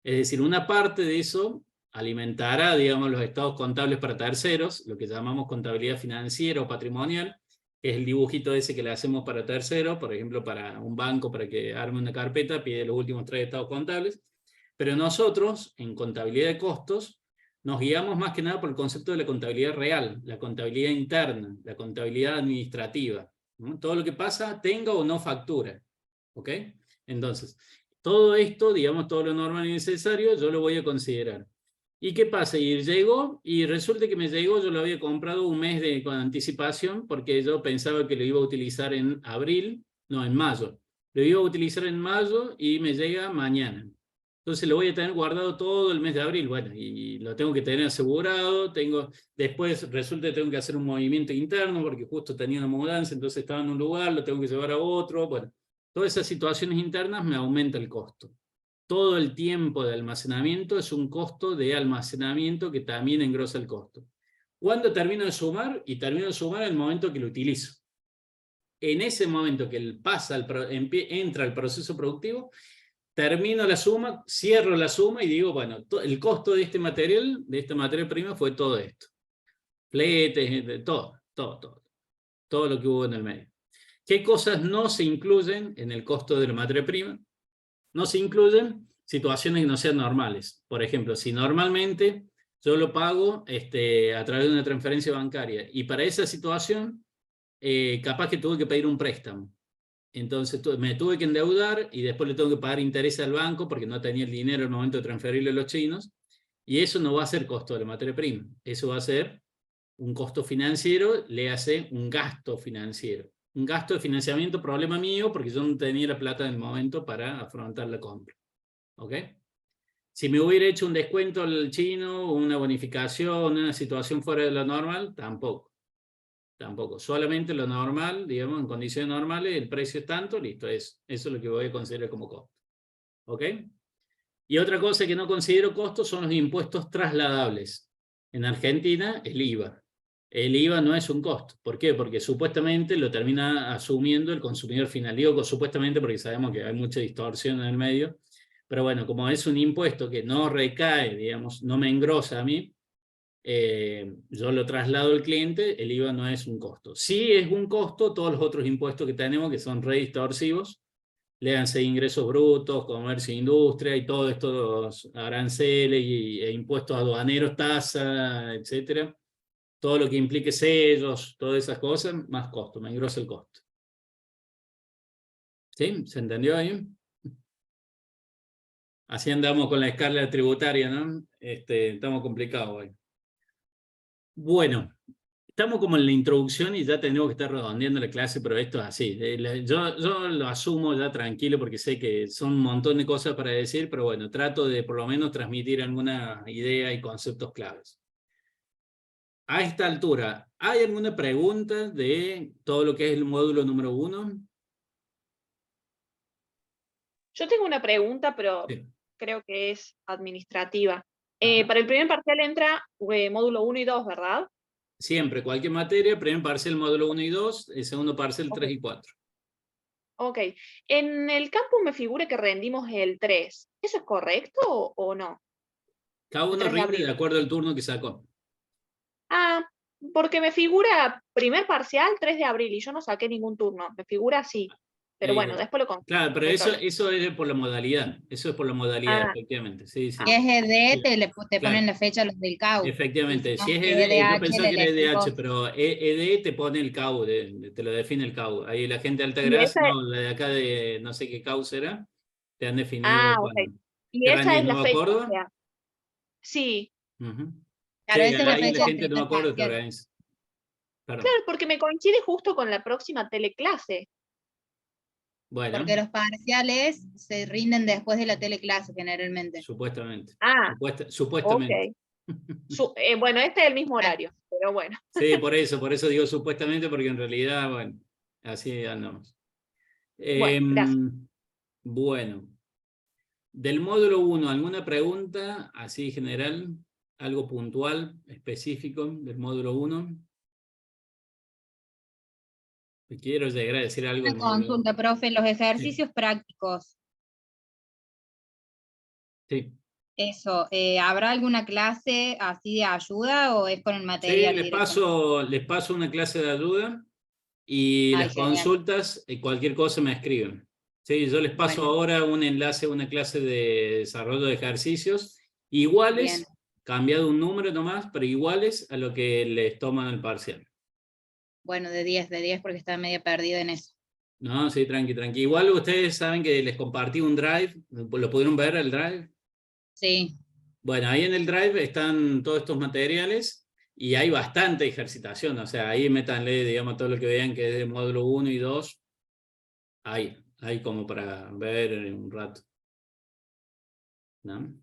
es decir, una parte de eso alimentará, digamos, los estados contables para terceros, lo que llamamos contabilidad financiera o patrimonial, que es el dibujito ese que le hacemos para terceros, por ejemplo, para un banco, para que arme una carpeta, pide los últimos 3 estados contables, pero nosotros, en contabilidad de costos, nos guiamos más que nada por el concepto de la contabilidad real, la contabilidad interna, la contabilidad administrativa, ¿no? Todo lo que pasa, tenga o no factura, ¿ok? Entonces, todo esto, digamos, todo lo normal y necesario, yo lo voy a considerar. ¿Y qué pasa? Y llegó, y resulta que me llegó, yo lo había comprado un mes con anticipación, porque yo pensaba que lo iba a utilizar en abril, no, en mayo. Lo iba a utilizar en mayo y me llega mañana. Entonces lo voy a tener guardado todo el mes de abril, bueno, y lo tengo que tener asegurado, después resulta que tengo que hacer un movimiento interno, porque justo tenía una mudanza, entonces estaba en un lugar, lo tengo que llevar a otro, bueno, todas esas situaciones internas me aumenta el costo. Todo el tiempo de almacenamiento es un costo de almacenamiento que también engrosa el costo. ¿Cuándo termino de sumar? Y termino de sumar en el momento que lo utilizo. En ese momento que entra el proceso productivo, termino la suma, cierro la suma y digo, bueno, el costo de este material, de esta materia prima fue todo esto. Fletes, todo lo que hubo en el medio. ¿Qué cosas no se incluyen en el costo de la materia prima? No se incluyen situaciones que no sean normales. Por ejemplo, si normalmente yo lo pago a través de una transferencia bancaria y para esa situación capaz que tuve que pedir un préstamo. Entonces me tuve que endeudar y después le tengo que pagar interés al banco porque no tenía el dinero al momento de transferirle a los chinos. Y eso no va a ser costo de la materia prima. Eso va a ser un costo financiero, le hace un gasto financiero. Un gasto de financiamiento, problema mío, porque yo no tenía la plata en el momento para afrontar la compra. ¿Ok? Si me hubiera hecho un descuento al chino, una bonificación, una situación fuera de lo normal, tampoco. Tampoco. Solamente lo normal, digamos, en condiciones normales, el precio es tanto, listo. Eso es lo que voy a considerar como costo. ¿Ok? Y otra cosa que no considero costo son los impuestos trasladables. En Argentina, el IVA. El IVA no es un costo. ¿Por qué? Porque supuestamente lo termina asumiendo el consumidor final. Digo supuestamente porque sabemos que hay mucha distorsión en el medio. Pero bueno, como es un impuesto que no recae, digamos, no me engrosa a mí, yo lo traslado al cliente, el IVA no es un costo. Sí es un costo todos los otros impuestos que tenemos que son re distorsivos, léanse ingresos brutos, comercio e industria y todos estos aranceles e impuestos aduaneros, tasa, etcétera. Todo lo que implique sellos, todas esas cosas, más costo, me engrosa el costo. ¿Sí? ¿Se entendió ahí? Así andamos con la escala tributaria, ¿no? Estamos complicados hoy. Bueno, estamos como en la introducción y ya tenemos que estar redondeando la clase, pero esto es así. Yo lo asumo ya tranquilo porque sé que son un montón de cosas para decir, pero bueno, trato de por lo menos transmitir alguna idea y conceptos claves. A esta altura, ¿hay alguna pregunta de todo lo que es el módulo número 1? Yo tengo una pregunta, pero Sí. creo que es administrativa. Para el primer parcial entra módulo 1 y 2, ¿verdad? Siempre, cualquier materia, primer parcial módulo 1 y 2, el segundo parcial 3 y 4. Ok. En el campus me figura que rendimos el 3. ¿Eso es correcto o no? Cada uno 3 de rinde abril. de acuerdo al turno que sacó. Ah, porque me figura primer parcial 3 de abril y yo no saqué ningún turno. Me figura así. Pero bueno, después lo consulto. Claro, pero no hay eso problema. es por la modalidad. Eso es por la modalidad, Ah, efectivamente. Sí, sí. Si es ED, te ponen Claro, la fecha los del CAU. Y si efectivamente. no, Si es si es ED, yo EDH, pensaba le que era elegís EDH, vos. pero ED te pone el CAU, te lo define el CAU. Ahí la gente de y Altagracia, esa, no, la de acá de no sé qué CAU será, te han definido ok. cuándo. Y ¿Qué esa rendís, es la Nueva fecha, o Córdoba? sea, sí. Ujú. Claro, Sí, esa es la ahí la fecha del gente de primer Nueva Córdoba te parcial. organiza. Perdón. Claro, porque me coincide justo con la próxima teleclase. Bueno, Porque los parciales se rinden después de la teleclase, generalmente. supuestamente. Ah, ok. Supuestamente. Bueno, este es el mismo Ah, horario, pero bueno. Sí, por eso digo supuestamente, porque en realidad, bueno, así andamos. Bueno, gracias. Bueno, del módulo 1, ¿alguna pregunta así general? ¿Algo puntual, específico del módulo 1? Quiero llegar a decir algo Una del módulo 1. consulta, profe, los Sí. ejercicios prácticos, Sí. eso, ¿habrá alguna clase así de ayuda o es con el Sí, material les directamente? paso una clase de ayuda y Ay, las genial. consultas, cualquier cosa me escriben. Sí, yo les paso Bueno, ahora un enlace a una clase de desarrollo de ejercicios bien. iguales, cambiado un número nomás, pero iguales a lo que les toman el parcial. Bueno, de 10 porque estaba medio perdida en eso. No, sí, tranqui. Igual ustedes saben que les compartí un Drive, ¿lo pudieron ver el Drive? Sí, Bueno, ahí en el Drive están todos estos materiales y hay bastante ejercitación, o sea, ahí métanle, digamos, todo lo que vean que es de módulo 1 y 2, hay como para ver un rato, ¿no?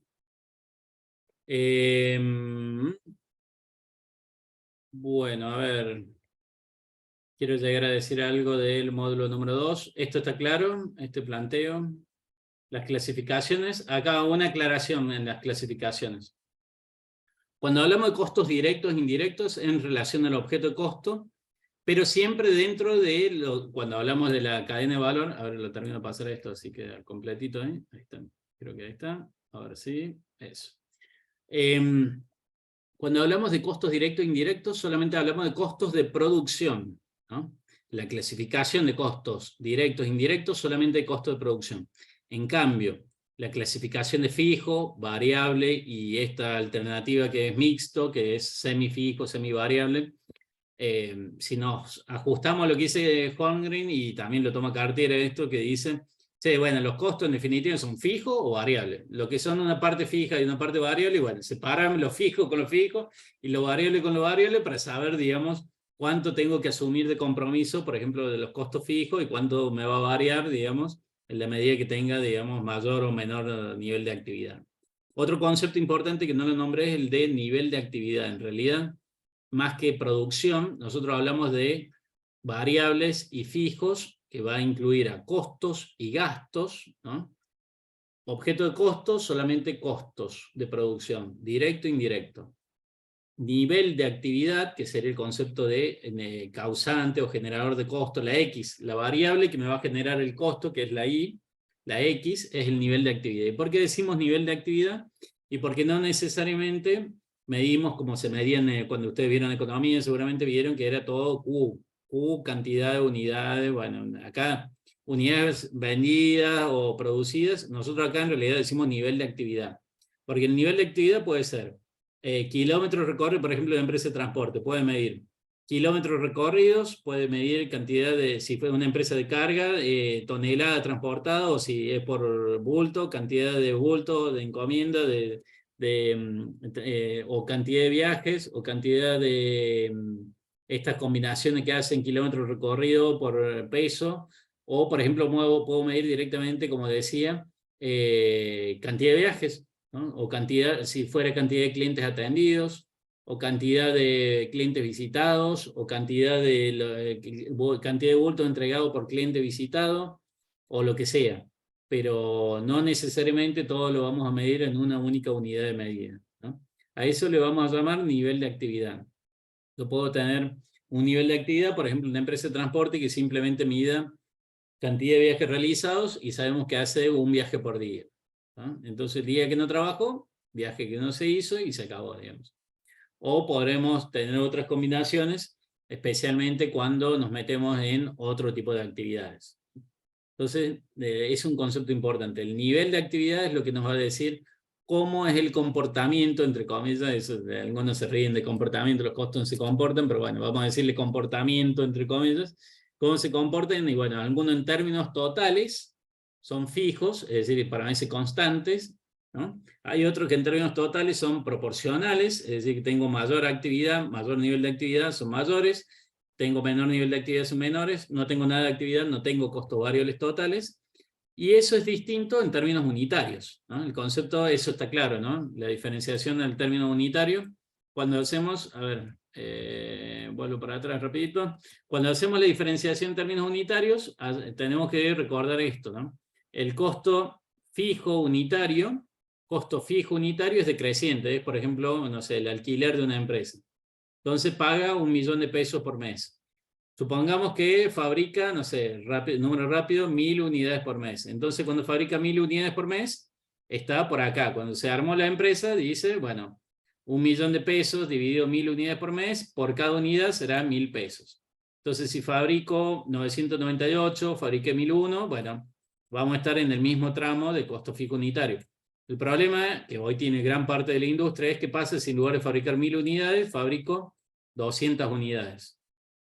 Bueno, a ver, quiero llegar a decir algo del módulo número 2. ¿Esto está claro? Este planteo. Las clasificaciones, acá una aclaración en las clasificaciones. Cuando hablamos de costos directos e indirectos en relación al objeto de costo, pero siempre dentro de, cuando hablamos de la cadena de valor, ahora lo termino de pasar esto, así que completito, ahí está, creo que ahí está, ahora sí, eso. Cuando hablamos de costos directos e indirectos, solamente hablamos de costos de producción, ¿no? La clasificación de costos directos e indirectos, solamente de costo de producción. En cambio, la clasificación de fijo, variable y esta alternativa que es mixto, que es semifijo, semivariable, si nos ajustamos a lo que dice Holmgren y también lo toma Cartier esto que dice, sí, bueno, los costos en definitiva son fijos o variables. Lo que son una parte fija y una parte variable, bueno, separan lo fijo con lo fijo y lo variable con lo variable para saber, digamos, cuánto tengo que asumir de compromiso, por ejemplo, de los costos fijos y cuánto me va a variar, digamos, en la medida que tenga, digamos, mayor o menor nivel de actividad. Otro concepto importante que no lo nombré es el de nivel de actividad. En realidad, más que producción, nosotros hablamos de variables y fijos, que va a incluir a costos y gastos, ¿no? Objeto de costos, solamente costos de producción, directo e indirecto. Nivel de actividad, que sería el concepto de causante o generador de costo, la X, la variable que me va a generar el costo, que es la Y, la X es el nivel de actividad. ¿Y por qué decimos nivel de actividad? Y porque no necesariamente medimos como se medían cuando ustedes vieron economía, seguramente vieron que era todo Q cantidad de unidades, bueno, acá unidades vendidas o producidas, nosotros acá en realidad decimos nivel de actividad, porque el nivel de actividad puede ser kilómetros recorridos, por ejemplo, de empresa de transporte, puede medir kilómetros recorridos, puede medir cantidad de, si fue una empresa de carga, tonelada transportada, o si es por bulto, cantidad de bulto, de encomienda, o cantidad de viajes, o cantidad de estas combinaciones que hacen kilómetros recorridos por peso, o por ejemplo puedo medir directamente, como decía, cantidad de viajes, ¿no? O cantidad, si fuera cantidad de clientes atendidos, o cantidad de clientes visitados, o cantidad de bulto entregado por cliente visitado, o lo que sea. Pero no necesariamente todo lo vamos a medir en una única unidad de medida, ¿no? A eso le vamos a llamar nivel de actividad. Yo puedo tener un nivel de actividad, por ejemplo, una empresa de transporte que simplemente mida cantidad de viajes realizados y sabemos que hace un viaje por día, ¿no? Entonces el día que no trabajó, viaje que no se hizo y se acabó, digamos. O podremos tener otras combinaciones, especialmente cuando nos metemos en otro tipo de actividades. Entonces, es un concepto importante. El nivel de actividad es lo que nos va a decir cómo es el comportamiento, entre comillas. Eso, algunos se ríen de comportamiento, los costos no se comportan, pero bueno, vamos a decirle comportamiento, entre comillas, cómo se comportan, y bueno, algunos en términos totales son fijos, es decir, para veces constantes, ¿no? Hay otros que en términos totales son proporcionales, es decir, que tengo mayor actividad, mayor nivel de actividad, son mayores, tengo menor nivel de actividad, son menores, no tengo nada de actividad, no tengo costos variables totales, y eso es distinto en términos unitarios, ¿no? El concepto, eso está claro, ¿no? La diferenciación del término unitario, cuando hacemos, a ver, vuelvo para atrás rapidito, cuando hacemos la diferenciación en términos unitarios, tenemos que recordar esto, ¿no? El costo fijo unitario es decreciente, es por ejemplo, no sé, el alquiler de una empresa. Entonces paga 1 millón de pesos por mes. Supongamos que fabrica, no sé, número rápido, 1000 unidades por mes. Entonces cuando fabrica 1000 unidades por mes, está por acá. Cuando se armó la empresa, dice, bueno, 1 millón de pesos dividido 1000 unidades por mes, por cada unidad será 1000 pesos. Entonces si fabrico 998, fabriqué 1001, bueno, vamos a estar en el mismo tramo de costo fijo unitario. El problema que hoy tiene gran parte de la industria es qué pasa si en lugar de fabricar 1000 unidades, fabrico 200 unidades,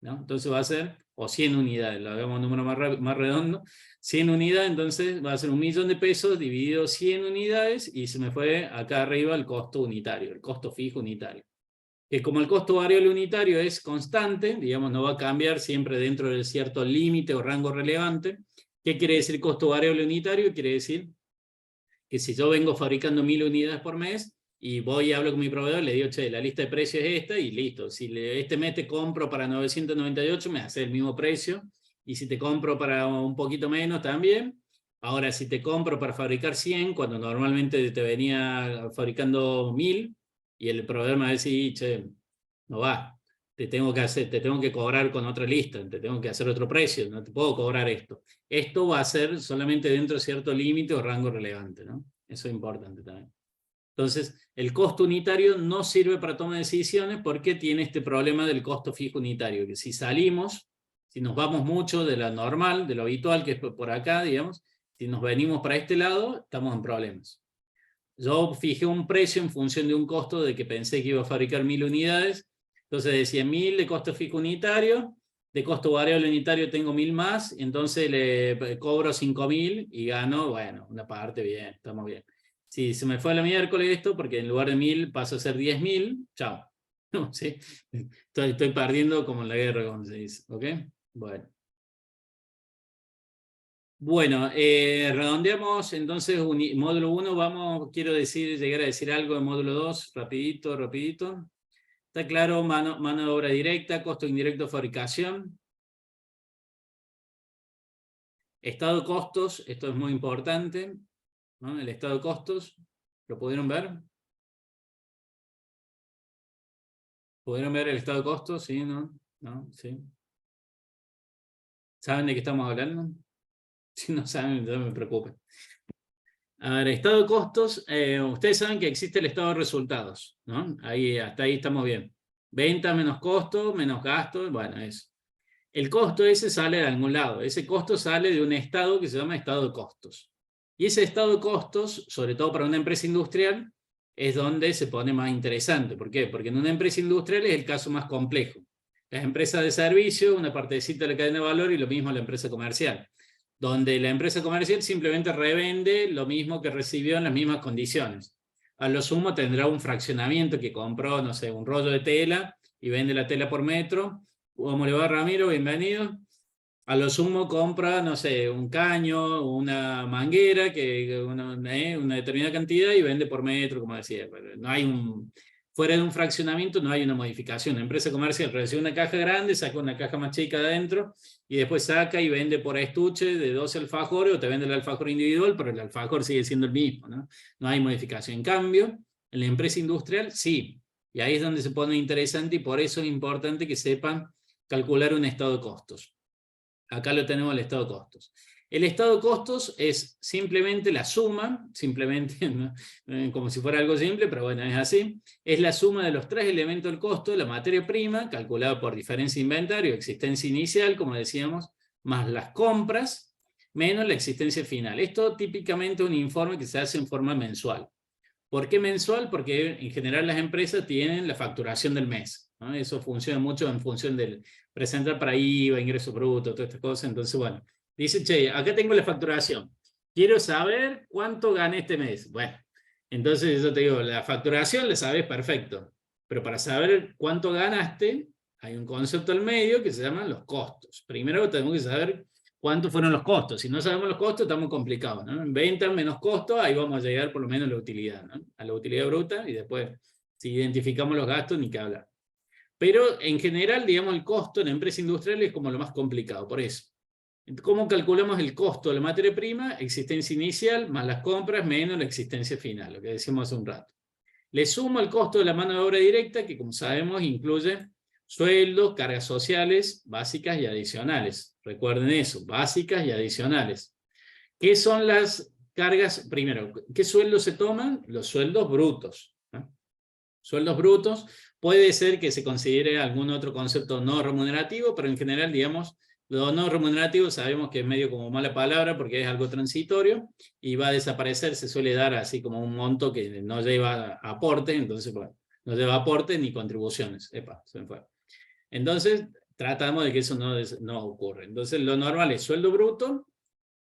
¿no? Entonces va a ser, o 100 unidades, lo hagamos un número más redondo, 100 unidades, entonces va a ser 1 millón de pesos dividido 100 unidades, y se me fue acá arriba el costo unitario, el costo fijo unitario. Que como el costo variable unitario es constante, digamos, no va a cambiar siempre dentro de cierto límite o rango relevante. ¿Qué quiere decir costo variable unitario? Quiere decir que si yo vengo fabricando 1000 unidades por mes, y voy y hablo con mi proveedor, le digo, che, la lista de precios es esta, y listo. Si este mes te compro para 998, me hace el mismo precio, y si te compro para un poquito menos, también. Ahora, si te compro para fabricar 100, cuando normalmente te venía fabricando 1000, y el proveedor me va a decir, che, no va, te tengo que cobrar con otra lista, te tengo que hacer otro precio, no te puedo cobrar esto. Esto va a ser solamente dentro de cierto límite o rango relevante, ¿no? Eso es importante también. Entonces, el costo unitario no sirve para toma de decisiones porque tiene este problema del costo fijo unitario, que si salimos, si nos vamos mucho de la normal, de lo habitual, que es por acá, digamos, si nos venimos para este lado, estamos en problemas. Yo fijé un precio en función de un costo de que pensé que iba a fabricar 1000 unidades, entonces decía 1000 de costo fijo unitario, de costo variable unitario tengo 1000 más, entonces le cobro 5000 y gano, bueno, una parte, bien, estamos bien. Si se me fue a la miércoles esto, porque en lugar de 1000 paso a ser 10.000, chao. ¿Sí? Estoy perdiendo como en la guerra, como se dice. ¿Ok? Bueno. Bueno, redondeamos entonces módulo 1, quiero llegar a decir algo de módulo 2, rapidito. ¿Está claro? Mano de obra directa, costo indirecto de fabricación. Estado de costos, esto es muy importante, ¿no? El estado de costos, ¿lo pudieron ver? ¿Pudieron ver el estado de costos? ¿Sí? ¿No? ¿No? ¿Sí? ¿Saben de qué estamos hablando? Si no saben, no me preocupen. A ver, estado de costos, ustedes saben que existe el estado de resultados, ¿no? Hasta ahí estamos bien. Venta menos costo, menos gasto, bueno, eso. El costo ese sale de algún lado, ese costo sale de un estado que se llama estado de costos. Y ese estado de costos, sobre todo para una empresa industrial, es donde se pone más interesante. ¿Por qué? Porque en una empresa industrial es el caso más complejo. Las empresas de servicio, una partecita de la cadena de valor, y lo mismo la empresa comercial, donde la empresa comercial simplemente revende lo mismo que recibió en las mismas condiciones. A lo sumo tendrá un fraccionamiento que compró, no sé, un rollo de tela y vende la tela por metro. ¿Cómo le va, Ramiro? Bienvenido. A lo sumo compra, no sé, un caño, una manguera, una determinada cantidad, y vende por metro, como decía. No hay fuera de un fraccionamiento no hay una modificación. La empresa comercial recibe una caja grande, saca una caja más chica de adentro, y después saca y vende por estuche de 12 alfajores, o te vende el alfajor individual, pero el alfajor sigue siendo el mismo, ¿no? No hay modificación. En cambio, en la empresa industrial, sí. Y ahí es donde se pone interesante y por eso es importante que sepan calcular un estado de costos. Acá lo tenemos el estado de costos. El estado de costos es simplemente la suma, simplemente, ¿no? Como si fuera algo simple, pero bueno, es así. Es la suma de los tres elementos del costo, la materia prima, calculada por diferencia de inventario, existencia inicial, como decíamos, más las compras, menos la existencia final. Esto típicamente es un informe que se hace en forma mensual. ¿Por qué mensual? Porque en general las empresas tienen la facturación del mes, ¿no? Eso funciona mucho en función del presentar para IVA, ingreso bruto, todas estas cosas. Entonces, bueno, dice, che, acá tengo la facturación. Quiero saber cuánto gané este mes. Bueno, entonces yo te digo, la facturación la sabes perfecto. Pero para saber cuánto ganaste, hay un concepto al medio que se llaman los costos. Primero tenemos que saber cuántos fueron los costos. Si no sabemos los costos, estamos complicados, ¿no? En ventas menos costos, ahí vamos a llegar por lo menos a la utilidad, ¿no? A la utilidad bruta, y después, si identificamos los gastos, ni que hablar. Pero en general, digamos, el costo en la empresa industrial es como lo más complicado, por eso. ¿Cómo calculamos el costo de la materia prima? Existencia inicial más las compras menos la existencia final, lo que decíamos hace un rato. Le sumo el costo de la mano de obra directa, que como sabemos incluye sueldos, cargas sociales, básicas y adicionales. Recuerden eso, básicas y adicionales. ¿Qué son las cargas? Primero, ¿qué sueldos se toman? Los sueldos brutos, ¿no? Sueldos brutos, puede ser que se considere algún otro concepto no remunerativo, pero en general, digamos, lo no remunerativo sabemos que es medio como mala palabra porque es algo transitorio y va a desaparecer, se suele dar así como un monto que no lleva aporte, entonces, bueno, no lleva aporte ni contribuciones. Epa, se me fue. Entonces, tratamos de que eso no ocurra. Entonces, lo normal es sueldo bruto,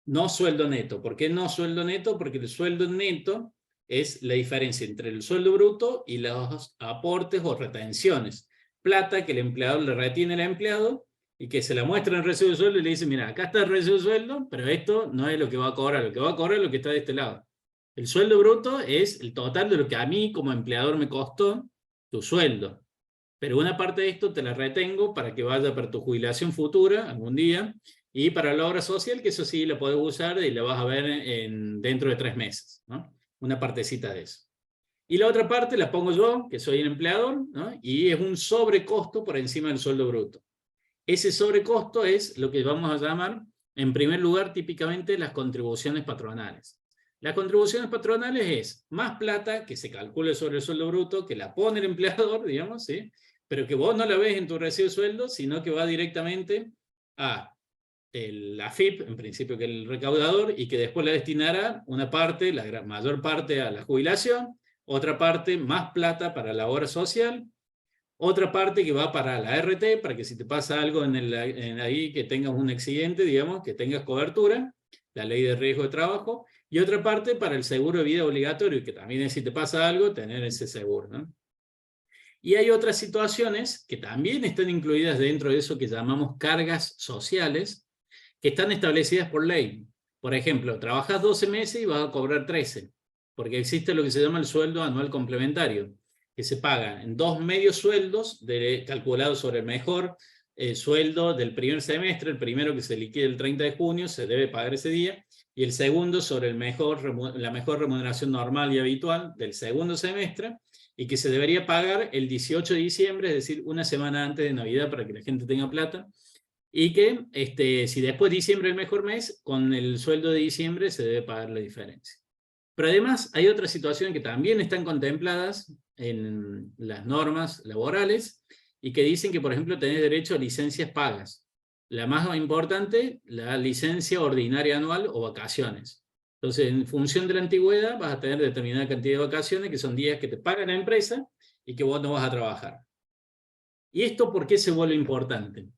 no sueldo neto. ¿Por qué no sueldo neto? Porque el sueldo neto es la diferencia entre el sueldo bruto y los aportes o retenciones. Plata que el empleador le retiene al empleado y que se la muestra en el recibo de sueldo y le dice, mira, acá está el recibo de sueldo, pero esto no es lo que va a cobrar, lo que va a cobrar es lo que está de este lado. El sueldo bruto es el total de lo que a mí como empleador me costó tu sueldo. Pero una parte de esto te la retengo para que vaya para tu jubilación futura, algún día, y para la obra social, que eso sí la podés usar y la vas a ver dentro de 3 meses, ¿no? Una partecita de eso. Y la otra parte la pongo yo, que soy el empleador, ¿no? Y es un sobrecosto por encima del sueldo bruto. Ese sobrecosto es lo que vamos a llamar, en primer lugar, típicamente las contribuciones patronales. Las contribuciones patronales es más plata que se calcule sobre el sueldo bruto, que la pone el empleador, digamos, ¿sí? Pero que vos no la ves en tu recibo de sueldo, sino que va directamente a la AFIP, en principio que el recaudador, y que después la destinará una parte, la mayor parte a la jubilación, otra parte más plata para la obra social, otra parte que va para la RT, para que si te pasa algo ahí, que tengas un accidente, digamos, que tengas cobertura, la ley de riesgo de trabajo, y otra parte para el seguro de vida obligatorio, que también es si te pasa algo, tener ese seguro, ¿no? Y hay otras situaciones que también están incluidas dentro de eso que llamamos cargas sociales, que están establecidas por ley. Por ejemplo, trabajas 12 meses y vas a cobrar 13, porque existe lo que se llama el sueldo anual complementario, que se paga en 2 medios sueldos calculados sobre el mejor sueldo del primer semestre. El primero, que se liquida el 30 de junio, se debe pagar ese día, y el segundo sobre la mejor remuneración normal y habitual del segundo semestre, y que se debería pagar el 18 de diciembre, es decir, una semana antes de Navidad, para que la gente tenga plata, y que si después de diciembre es el mejor mes, con el sueldo de diciembre se debe pagar la diferencia. Pero además hay otras situaciones que también están contempladas en las normas laborales, y que dicen que, por ejemplo, tenés derecho a licencias pagas. La más importante, la licencia ordinaria anual o vacaciones. Entonces, en función de la antigüedad, vas a tener determinada cantidad de vacaciones, que son días que te paga la empresa y que vos no vas a trabajar. ¿Y esto por qué se vuelve importante?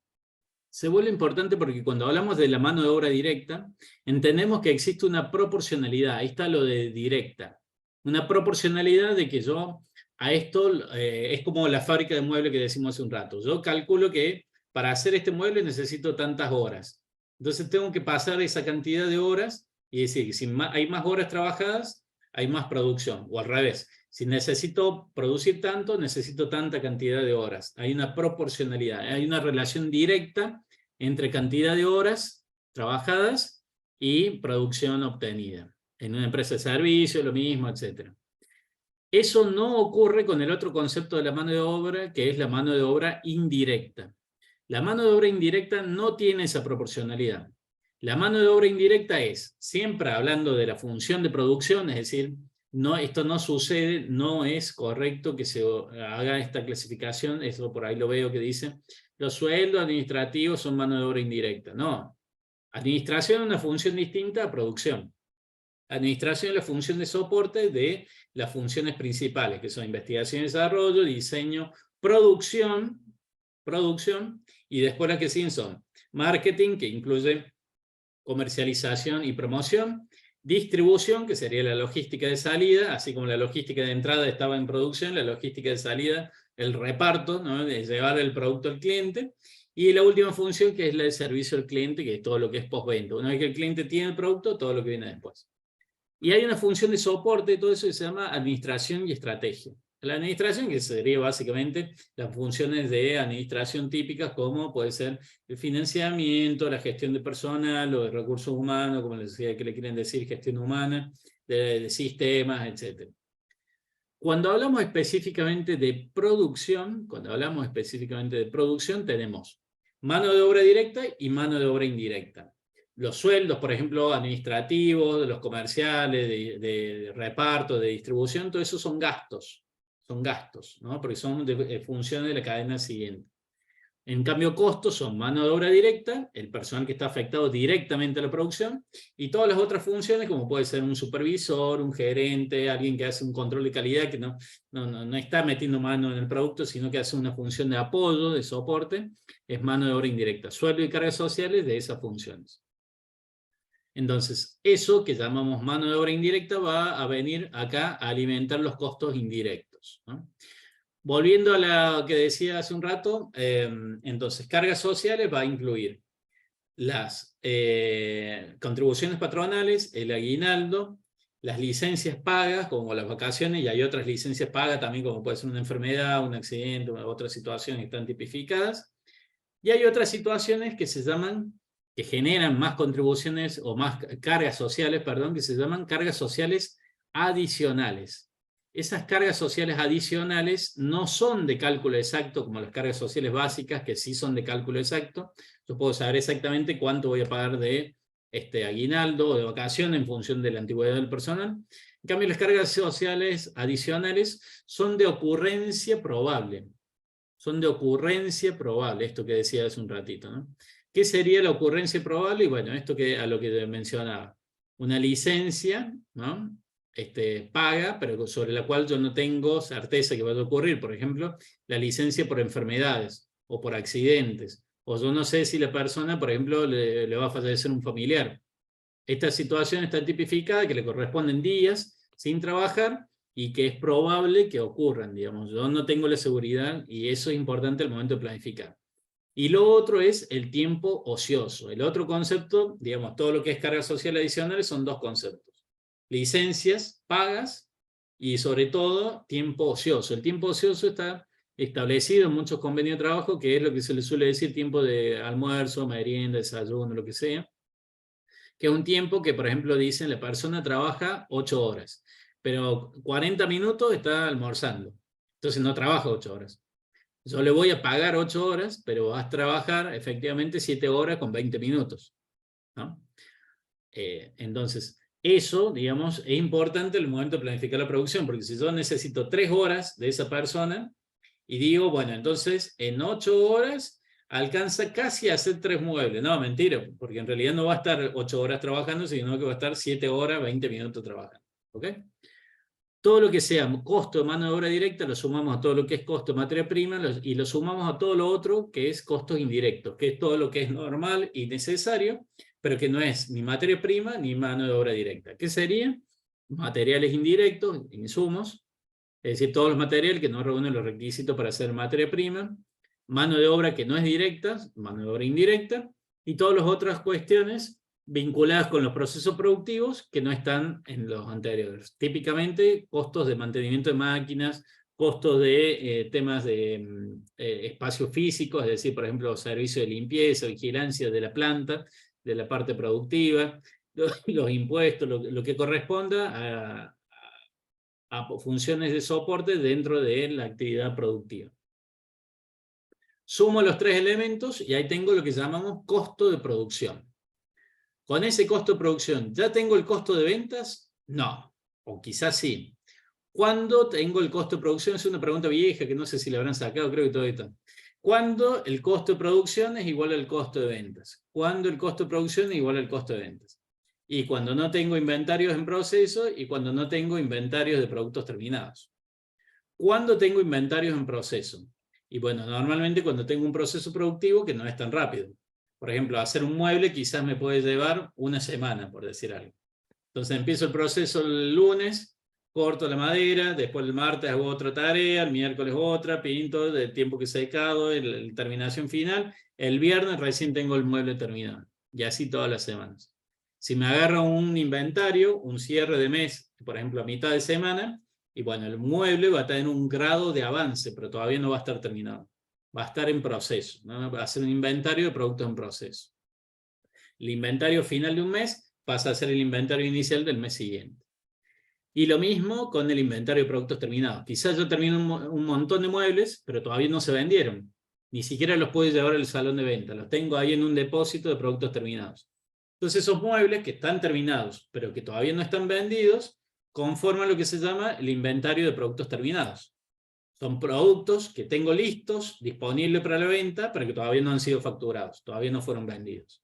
Se vuelve importante porque cuando hablamos de la mano de obra directa, entendemos que existe una proporcionalidad. Ahí está lo de directa. Una proporcionalidad de que yo a esto, es como la fábrica de muebles que decimos hace un rato. Yo calculo que para hacer este mueble necesito tantas horas. Entonces tengo que pasar esa cantidad de horas y decir que si hay más horas trabajadas, hay más producción. O al revés, si necesito producir tanto, necesito tanta cantidad de horas. Hay una proporcionalidad, hay una relación directa entre cantidad de horas trabajadas y producción obtenida. En una empresa de servicio, lo mismo, etc. Eso no ocurre con el otro concepto de la mano de obra, que es la mano de obra indirecta. La mano de obra indirecta no tiene esa proporcionalidad. La mano de obra indirecta es, siempre hablando de la función de producción, es decir, no, esto no sucede, no es correcto que se haga esta clasificación, eso por ahí lo veo que dice, los sueldos administrativos son mano de obra indirecta. No, administración es una función distinta a producción. Administración es la función de soporte de las funciones principales, que son investigación y desarrollo, diseño, producción, y después las que siguen son marketing, que incluye comercialización y promoción, distribución, que sería la logística de salida, así como la logística de entrada estaba en producción, la logística de salida, el reparto, ¿no?, de llevar el producto al cliente, y la última función, que es la de servicio al cliente, que es todo lo que es postventa. Una vez que el cliente tiene el producto, todo lo que viene después. Y hay una función de soporte, todo eso que se llama administración y estrategia. La administración, que sería básicamente las funciones de administración típicas, como puede ser el financiamiento, la gestión de personal o de recursos humanos, como les decía que le quieren decir gestión humana, de sistemas, etc. Cuando hablamos específicamente de producción, tenemos mano de obra directa y mano de obra indirecta. Los sueldos, por ejemplo, administrativos, de los comerciales, de reparto, de distribución, todo eso son gastos, ¿no?, porque son de funciones de la cadena siguiente. En cambio, costos son mano de obra directa, el personal que está afectado directamente a la producción, y todas las otras funciones, como puede ser un supervisor, un gerente, alguien que hace un control de calidad, que no está metiendo mano en el producto, sino que hace una función de apoyo, de soporte, es mano de obra indirecta. Sueldo y cargas sociales de esas funciones. Entonces, eso que llamamos mano de obra indirecta va a venir acá a alimentar los costos indirectos, ¿no? Volviendo a lo que decía hace un rato, entonces cargas sociales va a incluir las contribuciones patronales, el aguinaldo, las licencias pagas, como las vacaciones, y hay otras licencias pagas también, como puede ser una enfermedad, un accidente, otras situaciones que están tipificadas. Y hay otras situaciones que se llaman, que generan más contribuciones o más cargas sociales, perdón, que se llaman cargas sociales adicionales. Esas cargas sociales adicionales no son de cálculo exacto como las cargas sociales básicas, que sí son de cálculo exacto. Yo puedo saber exactamente cuánto voy a pagar de aguinaldo o de vacaciones en función de la antigüedad del personal. En cambio, las cargas sociales adicionales son de ocurrencia probable. Son de ocurrencia probable, esto que decía hace un ratito, ¿no? ¿Qué sería la ocurrencia probable? Y bueno, esto a lo que mencionaba. Una licencia, ¿no?, paga, pero sobre la cual yo no tengo certeza que vaya a ocurrir. Por ejemplo, la licencia por enfermedades o por accidentes. O yo no sé si la persona, por ejemplo, le va a fallecer un familiar. Esta situación está tipificada, que le corresponden días sin trabajar y que es probable que ocurran, digamos. Yo no tengo la seguridad y eso es importante al momento de planificar. Y lo otro es el tiempo ocioso. El otro concepto, digamos, todo lo que es carga social adicional son dos conceptos. Licencias, pagas y sobre todo tiempo ocioso. El tiempo ocioso está establecido en muchos convenios de trabajo, que es lo que se le suele decir tiempo de almuerzo, merienda, desayuno, lo que sea, que es un tiempo que, por ejemplo, dicen la persona trabaja 8 horas, pero 40 minutos está almorzando, entonces no trabaja 8 horas. Yo le voy a pagar 8 horas, pero vas a trabajar efectivamente 7 horas con 20 minutos, ¿no? Entonces, eso, digamos, es importante en el momento de planificar la producción, porque si yo necesito 3 horas de esa persona, y digo, bueno, entonces en 8 horas alcanza casi a hacer 3 muebles. No, mentira, porque en realidad no va a estar 8 horas trabajando, sino que va a estar 7 horas, 20 minutos trabajando. ¿Ok? Todo lo que sea costo de mano de obra directa lo sumamos a todo lo que es costo de materia prima y lo sumamos a todo lo otro que es costos indirectos, que es todo lo que es normal y necesario, pero que no es ni materia prima ni mano de obra directa. ¿Qué sería? Materiales indirectos, insumos, es decir, todos los materiales que no reúnen los requisitos para hacer materia prima, mano de obra que no es directa, mano de obra indirecta, y todas las otras cuestiones vinculadas con los procesos productivos que no están en los anteriores. Típicamente, costos de mantenimiento de máquinas, costos de temas de espacio físico, es decir, por ejemplo, servicios de limpieza, vigilancia de la planta, de la parte productiva, los impuestos, lo que corresponda a funciones de soporte dentro de la actividad productiva. Sumo los tres elementos y ahí tengo lo que llamamos costo de producción. Con ese costo de producción, ¿ya tengo el costo de ventas? No, o quizás sí. ¿Cuándo tengo el costo de producción? Es una pregunta vieja que no sé si la habrán sacado, creo que todavía está. ¿Cuándo el costo de producción es igual al costo de ventas? ¿Cuándo el costo de producción es igual al costo de ventas? Y cuando no tengo inventarios en proceso y cuando no tengo inventarios de productos terminados. ¿Cuándo tengo inventarios en proceso? Y bueno, normalmente cuando tengo un proceso productivo que no es tan rápido. Por ejemplo, hacer un mueble quizás me puede llevar una semana, por decir algo. Entonces empiezo el proceso el lunes, corto la madera, después el martes hago otra tarea, el miércoles otra, pinto el tiempo que secado, la terminación final, el viernes recién tengo el mueble terminado. Y así todas las semanas. Si me agarra un inventario, un cierre de mes, por ejemplo a mitad de semana, y bueno, el mueble va a tener un grado de avance, pero todavía no va a estar terminado. Va a estar en proceso, ¿no? Va a ser un inventario de productos en proceso. El inventario final de un mes pasa a ser el inventario inicial del mes siguiente. Y lo mismo con el inventario de productos terminados. Quizás yo termino un montón de muebles, pero todavía no se vendieron. Ni siquiera los puedo llevar al salón de venta. Los tengo ahí en un depósito de productos terminados. Entonces esos muebles que están terminados, pero que todavía no están vendidos, conforman lo que se llama el inventario de productos terminados. Son productos que tengo listos, disponibles para la venta, pero que todavía no han sido facturados, todavía no fueron vendidos.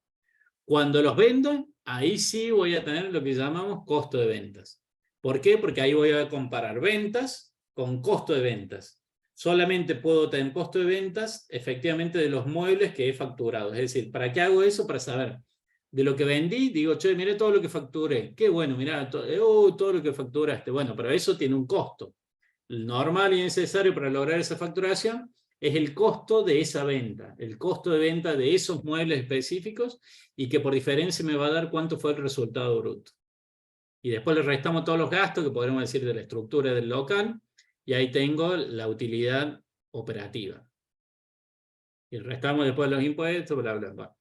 Cuando los vendo, ahí sí voy a tener lo que llamamos costo de ventas. ¿Por qué? Porque ahí voy a comparar ventas con costo de ventas. Solamente puedo tener costo de ventas, efectivamente, de los muebles que he facturado. Es decir, ¿para qué hago eso? Para saber. De lo que vendí, digo, che, miré todo lo que facturé. Qué bueno, mirá, todo lo que facturaste. Bueno, pero eso tiene un costo. El normal y necesario para lograr esa facturación es el costo de esa venta, el costo de venta de esos muebles específicos y que por diferencia me va a dar cuánto fue el resultado bruto. Y después le restamos todos los gastos que podríamos decir de la estructura del local y ahí tengo la utilidad operativa. Y restamos después los impuestos, bla, bla, bla.